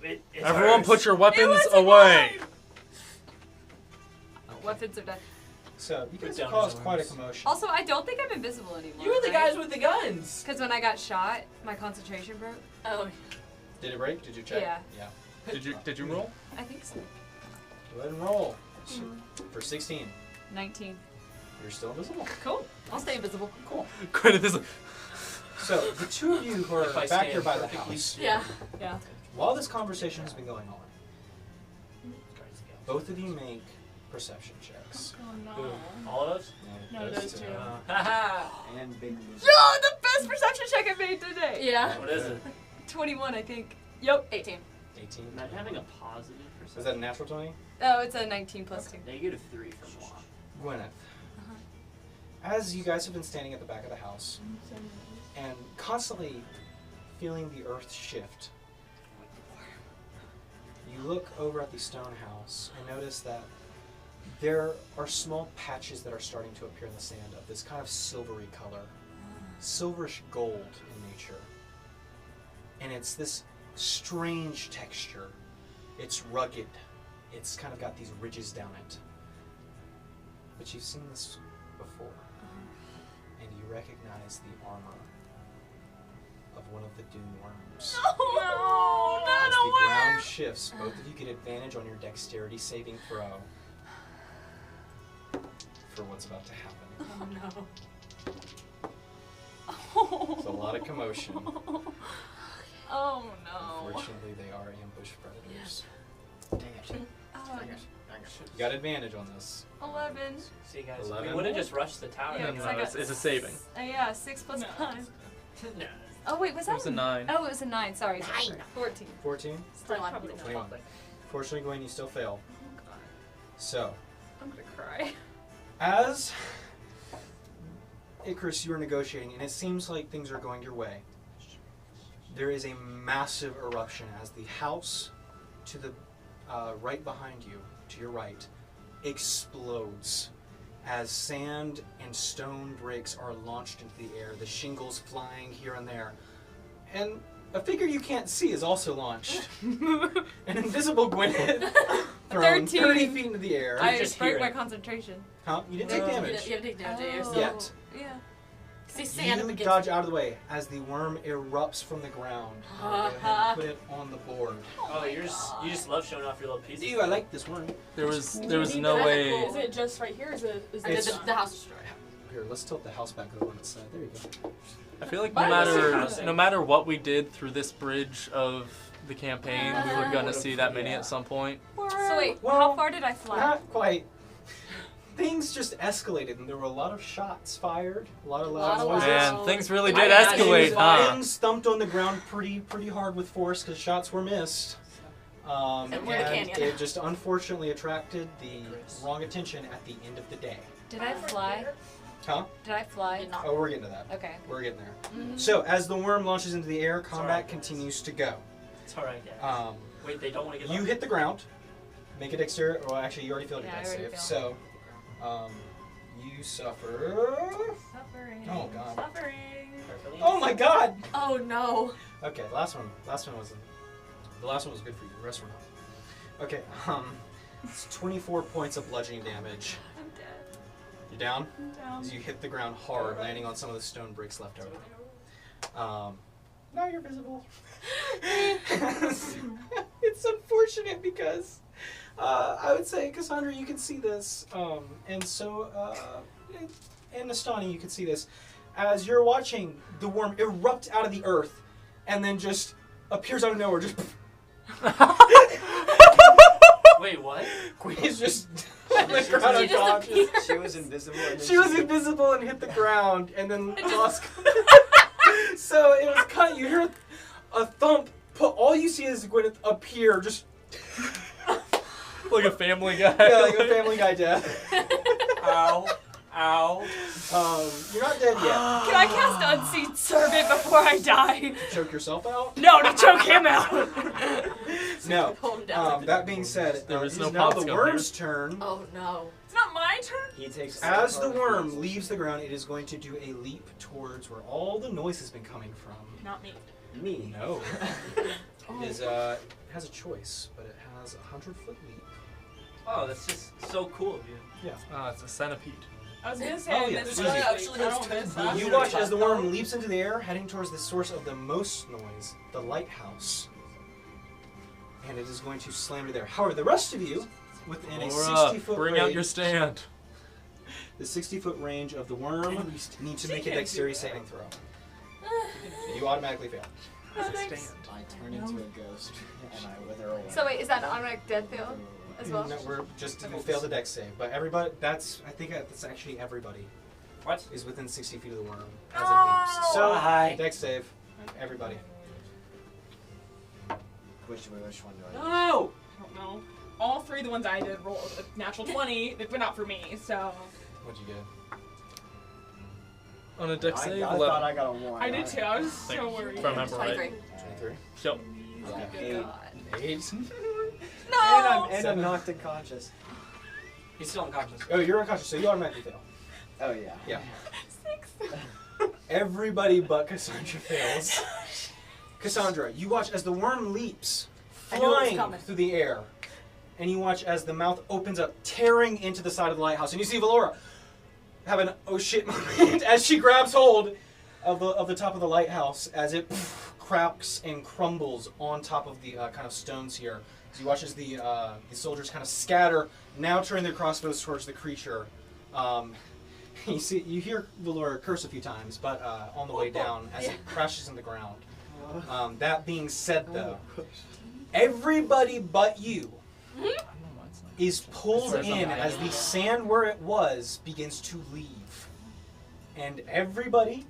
It's Everyone, hers. put your weapons away. Weapons are done. So you Put guys down caused his quite a arms. commotion. Also, I don't think I'm invisible anymore. You were the guys with the guns. Because when I got shot, my concentration broke. Oh. Did it break? Did you check? Yeah. Yeah. Did you roll? I think so. Go ahead and roll. For 16. 19. You're still invisible. Cool. I'll stay invisible. Cool. Quite invisible. So the two of you who are If I back stand here by the perfectly house, still. Yeah. Yeah. while this conversation has been going on, both of you make perception checks. Oh no. Who? All of us? No, those two. Haha. And big Oh, the best perception check I made today! Yeah. What is it? 21, I think. Yep. 18. 18. Imagine having a positive perception. Was that a natural 20? Oh, it's a 19 plus 2. Negative 3 from one. Gwyneth. As you guys have been standing at the back of the house and constantly feeling the earth shift, you look over at the stone house and notice that there are small patches that are starting to appear in the sand of this kind of silvery color, silverish gold in nature. And it's this strange texture. It's rugged. It's kind of got these ridges down it. But you've seen this before. And you recognize the armor of one of the dune worms. No, As not the a ground worm. shifts, both of you get advantage on your dexterity saving throw for what's about to happen. Oh no. There's a lot of commotion. Oh no. Unfortunately, they are ambush predators. Dang it. Oh, You got advantage on this. 11. See, guys, 11? we would have just rushed the tower. Yeah, No, 'cause no, I got it's a saving. Yeah, 6 plus No. 5. No. Oh, wait, was It that was a 9. Oh, it was a 9. Sorry. 14. 14? 21. 21. Fortunately, Gwen, you still fail. So, I'm gonna cry. as Khris, you are negotiating, and it seems like things are going your way. There is a massive eruption as the house to the right behind you, to your right, explodes as sand and stone bricks are launched into the air, the shingles flying here and there. And a figure you can't see is also launched. An invisible Gwyneth thrown 13. 30 feet into the air. I just break hear my it. concentration. Huh? You didn't take damage. You have to take damage. Oh. Yet. Yeah. See sand You against dodge out of the way as the worm erupts from the ground. Go ahead and put it on the board. Oh, you just love showing off your little pieces. Ew, I like this worm. There was Need no that? way. Is it just right here? Is it? It's- the house destroyed. Here, let's tilt the house back over on its side. There you go. I feel like Mine was no matter what we did through this bridge of the campaign, we were gonna see that many at some point. So wait, Well, how far did I fly? Not quite. Things just escalated, and there were a lot of shots fired, a lot of loud noises. Man, things really I did got escalate, huh? Things thumped on the ground pretty hard with force because shots were missed. And we're the And canyon. it just unfortunately attracted the wrong attention at the end of the day. Did I fly? Huh? Did I fly? Did not. Oh, we're getting to that. Okay. We're getting there. So, as the worm launches into the air, combat alright, guys. continues to go. It's alright, guys. Wait, they don't want to get You up. hit the ground. Make a dexterity. Well, actually, you already failed your Yeah, I dex already save. failed. So, you suffer. Suffering. Oh god. Suffering. Oh my god. Oh no. Okay, last one wasn't. The last one was good for you. The rest were not. Okay, it's 24 points of bludgeoning damage. I'm dead. You down? I'm down. As you hit the ground hard, landing on some of the stone bricks left over. Now you're visible. It's unfortunate because I would say, Cassandra, you can see this, and so and Nastani, you can see this as you're watching the worm erupt out of the earth, and then just appears out of nowhere. Just Wait, what? Queen's just on the ground unconscious. She was invisible. And then She was invisible and hit the ground, and then lost. So it was kind of, you hear a thump. All you see is Gwyneth appear, just Like a Family Guy. yeah, like a Family Guy death. Ow. Ow. You're not dead yet. Can I cast Unseen Servant before I die? Choke yourself out? No, to choke him out. No. Hold him down. That being said, There is it no is now pop the scum worm's turn. Oh no. It's not my turn. he takes. As the worm leaves the ground, it is going to do a leap towards where all the noise has been coming from. Not me. Me. No. It is it has a choice, but it has a 100-foot leap. Oh, that's just so cool of you. Yeah. It's a centipede. I was gonna say Oh, I yeah, missed this it. is- Actually, I don't miss that. You watch as the worm leaps into the air, heading towards the source of the most noise, the lighthouse. And it is going to slam you there. However, the rest of you, within a Laura, 60-foot bring range, out your stand. the 60-foot range of the worm, need to make a dexterity saving throw. You automatically fail. Stand. I turn into a ghost and I wither away. So wait, is that an automatic death fail as well? No, we're just you failed the dex save, but everybody. I think that's actually everybody. What? Is within 60 feet of the worm as it leaps. So Hi. dex save, everybody. Which one do I do? No! I don't know. All three of the ones I did rolled a natural 20, but not for me. So What'd you get? On a dex I save, thought 11. I got a 1. I did too. I was so worried. If I remember right. 23. 23. Yep. Eight. 8. And I'm knocked unconscious. He's still unconscious. Oh, you're unconscious, so you automatically fail. Oh yeah. Yeah. 6. Everybody but Cassandra fails. Cassandra, you watch as the worm leaps, I knew it was flying coming. through the air, and you watch as the mouth opens up, tearing into the side of the lighthouse, and you see Valora have an oh shit moment as she grabs hold of the top of the lighthouse as it cracks and crumbles on top of the kind of stones here. So you watch as the soldiers kind of scatter, now turning their crossbows towards the creature. You hear Valora curse a few times, but on the way down as it crashes in the ground. That being said, though, everybody but you is pulled in as the sand where it was begins to leave, and everybody,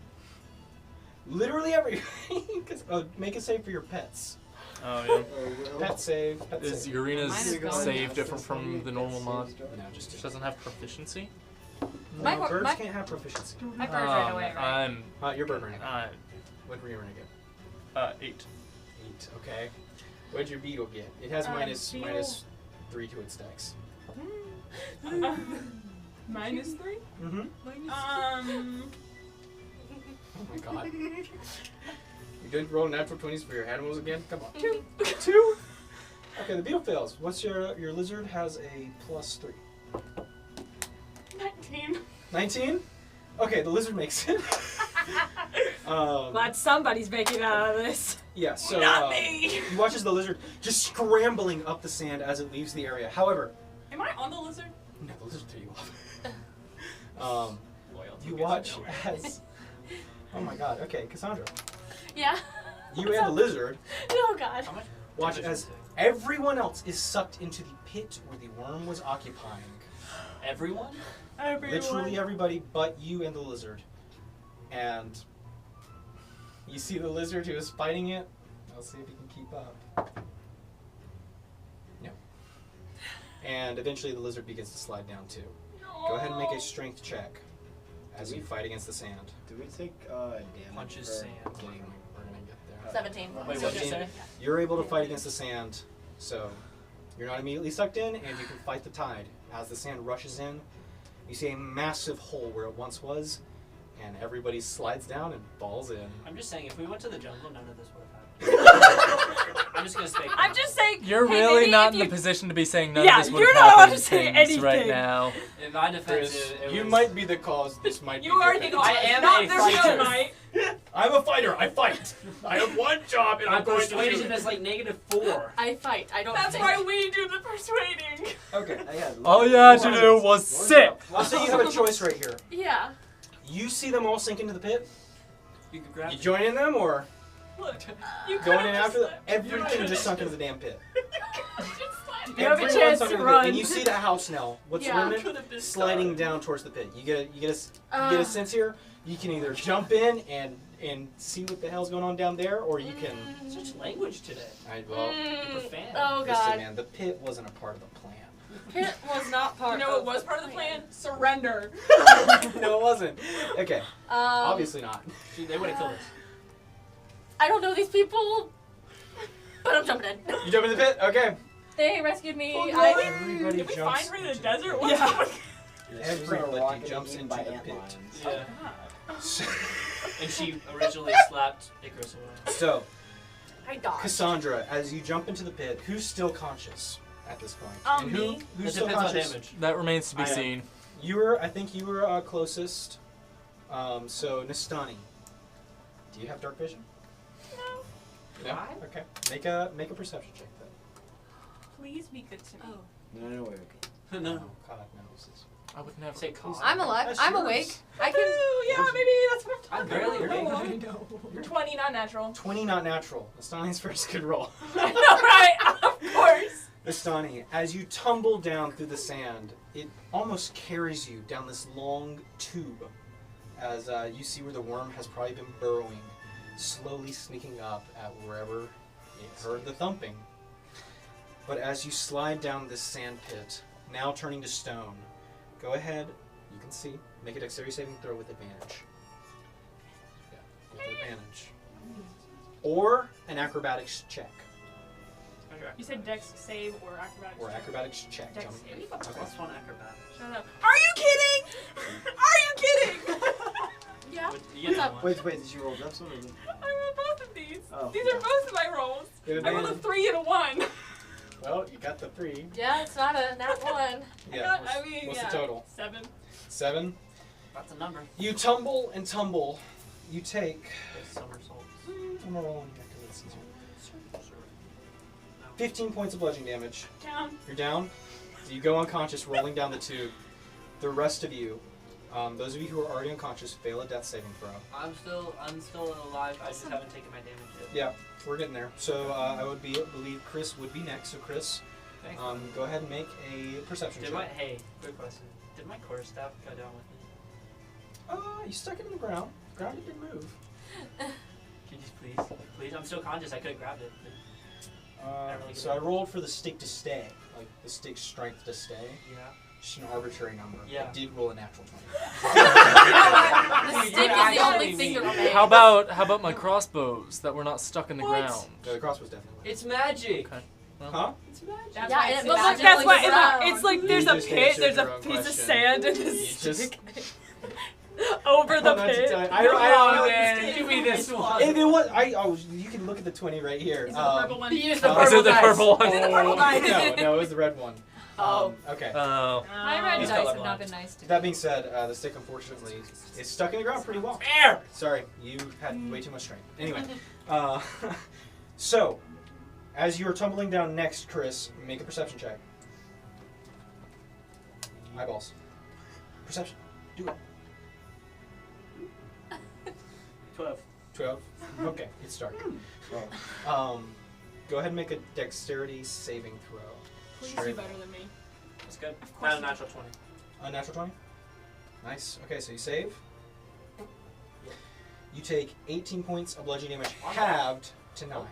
literally everybody, make a save for your pets. Oh, Pet save. yeah. Pet Is save. Urina's Mine is gone. save different from the normal mod? No, just She doesn't have proficiency? My no, hor- birds my- can't have proficiency. My bird ran away, right? I'm Your bird ran again. What were you running again? 8. 8. Okay. What did your beetle get? It has minus beetle- -3 to its dex. Minus 3? Mm-hmm. Oh my god. You did roll natural 20s for your animals again? Come on. 2. Okay, the beetle fails. What's your lizard has a +3. 19. 19? Okay, the lizard makes it. Glad somebody's making it out of this. Yeah, so Not me. you watch as the lizard just scrambling up the sand as it leaves the area. However, Am I on the lizard? no, the lizard threw you off. You watch as. Oh my god. Okay, Cassandra. Yeah. You and the lizard Oh god. watch as everyone else is sucked into the pit where the worm was occupying. Everyone? Literally everybody but you and the lizard. And you see the lizard who is fighting it. I'll see if he can keep up. No. And eventually the lizard begins to slide down too. Go ahead and make a strength check as you fight against the sand. Do we take damage? Punches for sand. getting- We're gonna get there. 17. Wait, what'd you say? You're able to fight against the sand, so you're not immediately sucked in, and you can fight the tide. As the sand rushes in, you see a massive hole where it once was, and everybody slides down and falls in. I'm just saying, if we went to the jungle, none of this would have happened. I'm just gonna stay. I'm just saying. You're hey, really maybe not if in the you- position to be saying none Yeah, of this would you're have not allowed happened to say things right anything. now. In my defense, Chris, it you was- might be the cause this might You be are different. the cause. I am not a the fighter. show night. I'm a fighter. I fight. I have one job, and My I'm going to do persuasion it. is like -4. I fight. I don't That's think. why we do the persuading. Okay. All you had to do was sit. I'll say you have a choice right here. Yeah. You see them all sink into the pit. You could grab You join in them, or Look, you going could've in just after them? slept. Everything just sunk into the damn pit. You have a Everyone chance sunk to into the pit. run. And you see the house now. What's Yeah. remnant? Could've been Sliding done. down towards the pit. You get a sense here. You can either jump in and see what the hell's going on down there, or you can. Such language today. Well, Super fan. Oh listen, god. man, the pit wasn't a part of the plan. Pit was not part You know of what was part of the plan? Surrender. No, it wasn't. Okay, obviously not. Dude, they would have killed us. I don't know these people, but I'm jumping in. You jump in the pit. Okay. They rescued me. Everybody Did we jumps. find her in the into desert? pit. Yeah. Everybody jumps into the pit. Yeah. And she originally slapped Icarus away. So, I dodged. Cassandra, as you jump into the pit, who's still conscious at this point? And Me. It who's still depends on conscious? damage. That remains to be I am. seen. I think you were closest. So Nistani, do you have dark vision? No. Why? Okay. Make a perception check then. Please be good to me. Oh. No, wait, okay. No. Oh, God knows. I would never Say cause. I'm alive. That's I'm yours. awake. I can. Ooh, yeah, maybe that's what I'm I'm barely talking awake. about. 20, not natural. 20 not natural. Nistani's first good roll. I know, right? Of course. Nistani, as you tumble down through the sand, it almost carries you down this long tube as you see where the worm has probably been burrowing, slowly sneaking up at wherever it heard the thumping. But as you slide down this sand pit, now turning to stone, go ahead, you can see, make a dexterity saving throw with advantage. Yeah, with advantage. Or an acrobatics check. You said dex save or acrobatics. Or acrobatics check. Dex Tell me. save. Okay. +1 acrobat. Shut up. Are you kidding? Are you kidding? Yeah. You get that one. Wait, did you roll this one or the... I rolled both of these. Oh. These are both of my rolls. Good I rolled a man. 3 and a 1. Well, you got the 3. Yeah, it's not a nat one. Yeah. What's yeah. the total? 7. 7. That's a number. You tumble and tumble. You take. Somersault. I'm gonna roll on here 'cause it's easier. 15 points of bludgeoning damage. Down. You're down. So you go unconscious, rolling down the tube. The rest of you, those of you who are already unconscious, fail a death saving throw. I'm still alive. I just haven't taken my damage yet. Yeah, we're getting there. So I would believe Khris would be next. So Khris, Thanks. go ahead and make a perception Did check. quick question. Did my core staff go down with me? You stuck it in the ground. The ground didn't move. Can you just please? I'm still conscious. I could have grabbed it. So I rolled for the stick to stay, like the stick's strength to stay. Yeah. Just an arbitrary number. Yeah. I did roll a natural 20. The stick is the only thing that remains. How about my crossbows that were not stuck in the What? ground? Yeah, the crossbow's definitely. It's magic. Okay. Huh? It's magic. That's Yeah, why and it's it looks magic. That's why Like it's like there's You a just pit, answered there's your a own piece of question. sand, and You this just stick. Over the Hold on to pit. tell- Come on, man. man. Give me this one. If it was, you can look at the 20 right here. Is it the purple one? Use the Oh, purple Is it the dice. purple one? Is it the purple dice? No, it was the red one. Okay. Oh. My red He's dice have colorblind. not been nice to me. That being said, the stick unfortunately is stuck in the ground pretty well. There. Sorry, you had way too much strength. Anyway, so as you are tumbling down next, Khris, make a perception check. Eyeballs. Perception. Do it. 12. 12. Okay, it's dark. Go ahead and make a dexterity saving throw. Please Straight do up. better than me. That's good. Of course Not a you natural 20. A natural 20? Nice. Okay, so you save. You take 18 points of bludgeoning damage, halved to 9. I'm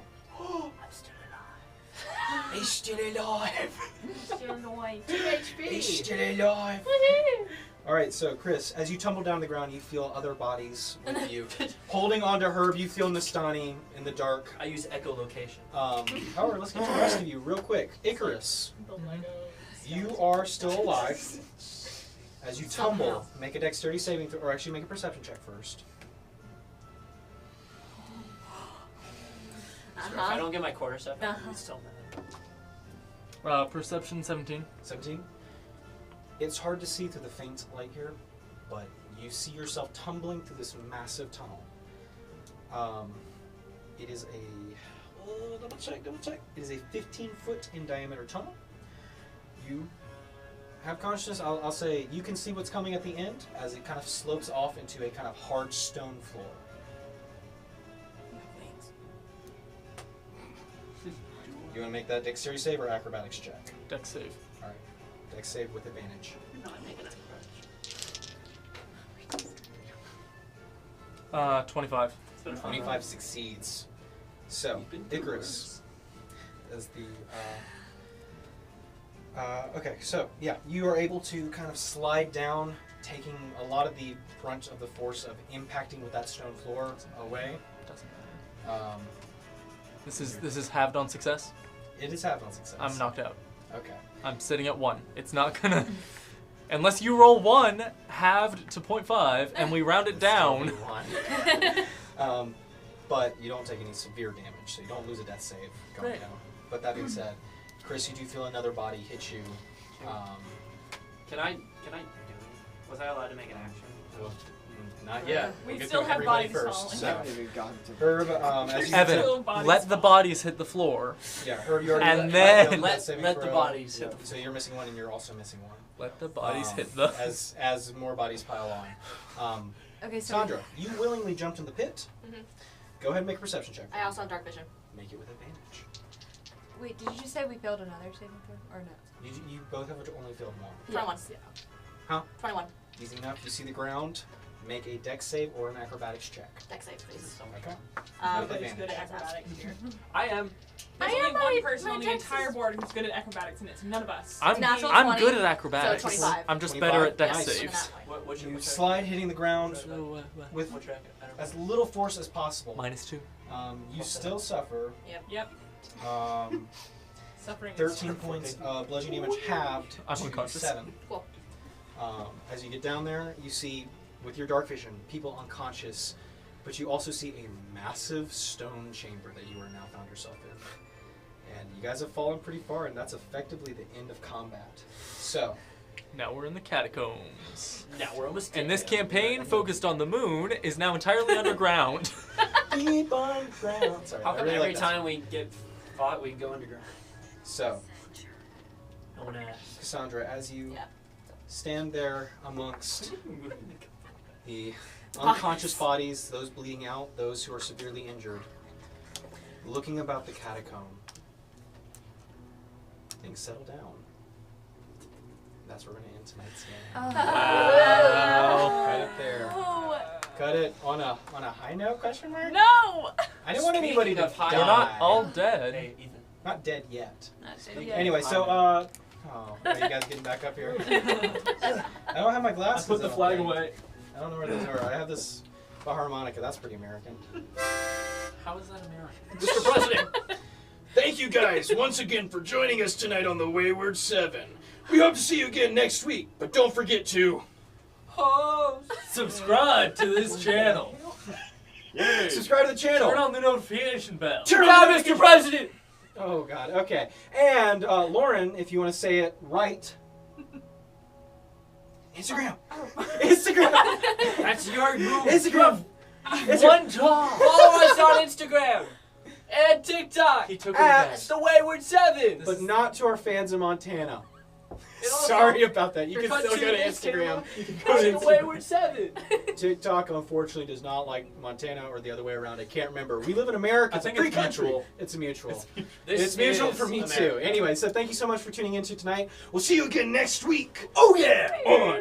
still alive. He's still alive. 2 HP. He's still alive. Alright, so Khris, as you tumble down the ground, you feel other bodies with you. Holding onto Herb, you feel Nastani in the dark. I use echolocation. However, let's get to the rest of you real quick. Icarus, you are still alive. As you tumble, make a dexterity saving throw, or actually make a perception check first. So if I don't get my quarter stuff, it's still mad. Perception 17. 17. It's hard to see through the faint light here, but you see yourself tumbling through this massive tunnel. It is a double check. It is a 15-foot in diameter tunnel. You have consciousness. I'll say you can see what's coming at the end as it kind of slopes off into a kind of hard stone floor. You want to make that dexterity save or acrobatics check? Dex save. All right, dex save with advantage. 25. 25 succeeds. So, Icarus, as the okay, so yeah, you are able to kind of slide down, taking a lot of the brunt of the force of impacting with that stone floor away. Doesn't matter. Um, This is halved on success. it is half on success. I'm knocked out. Okay. I'm sitting at 1. It's not gonna. Unless you roll 1, halved to 0.5, and we round it down. But you don't take any severe damage, so you don't lose a death save going Great. down. But that being said, Khris, you do feel another body hit you. Can I do it? Was I allowed to make an action? Not yet. We We'll get still through have everybody bodies first. falling. So, Haven't even gotten to Herb, as you Evan, bodies let the fall. bodies hit the floor. Yeah, Herb, you already And let then- Let saving the throw. bodies hit the So you're missing one, and you're also missing one. Let the bodies hit the. As more bodies pile on. Okay, so Sandra, you willingly jumped in the pit. Mhm. Go ahead and make a perception check. I also have dark vision. Make it with advantage. wait, did you just say we failed another saving throw or no? You both have only failed one. 21. Huh? 21. Easy enough. You see the ground. Make a dex save or an acrobatics check. Dex save, please. Okay. Nobody's good at acrobatics here. I am. There's I only am one my- person my on the dex entire is- board who's good at acrobatics, and it's none of us. I'm Natural I'm 20, good at acrobatics. so 25. I'm just 25. better at dex Nice. saves. What's your You slide, hitting the ground with What's your as little force as possible. -2. You still suffer Yep. Suffering. is 13 points of bludgeoning damage halved I'm to unconscious. 7. Cool. As you get down there, you see, with your dark vision, people unconscious, but you also see a massive stone chamber that you are now found yourself in. And you guys have fallen pretty far, and that's effectively the end of combat. So, Now we're in the catacombs. Now we're almost. And this dead. campaign, focused on the moon, is now entirely underground. deep underground. Sorry, How I come really every like that. time we get fought, we go underground? So, No one asks. Cassandra, as you Yeah. stand there amongst the unconscious bodies, those bleeding out, those who are severely injured, looking about the catacomb, things settle down. That's where we're going to end tonight's game. Wow. Cut it there. Cut it on a high note, question mark? No! I didn't want anybody to Speaking of high die. We're not all dead. Hey, Ethan. Not dead yet. Yeah. Anyway, so, oh, are you guys getting back up here? I don't have my glasses. Put the I don't flag think. away. I don't know where those are. I have this harmonica. That's pretty American. How is that American? Mr. President, thank you guys once again for joining us tonight on the Wayward 7. We hope to see you again next week, but don't forget to Subscribe to this channel. Subscribe to the channel. Turn on the notification bell. Turn on, Mr. President! Oh God. Okay. And Lauren, if you want to say it right. Instagram. Instagram. That's your move. Instagram. One time. Follow us on Instagram and TikTok. He took it At back. The Wayward 7. But not to our fans in Montana. also- Sorry about that. You can Cut still go to to Instagram. Instagram. You can go to The Instagram. Wayward 7. TikTok, unfortunately, does not like Montana or the other way around. I can't remember. We live in America. I It's a think free it's country. mutual. It's a mutual. This It's mutual is for me America. too. Anyway, so thank you so much for tuning into tonight. We'll see you again next week. Oh yeah! On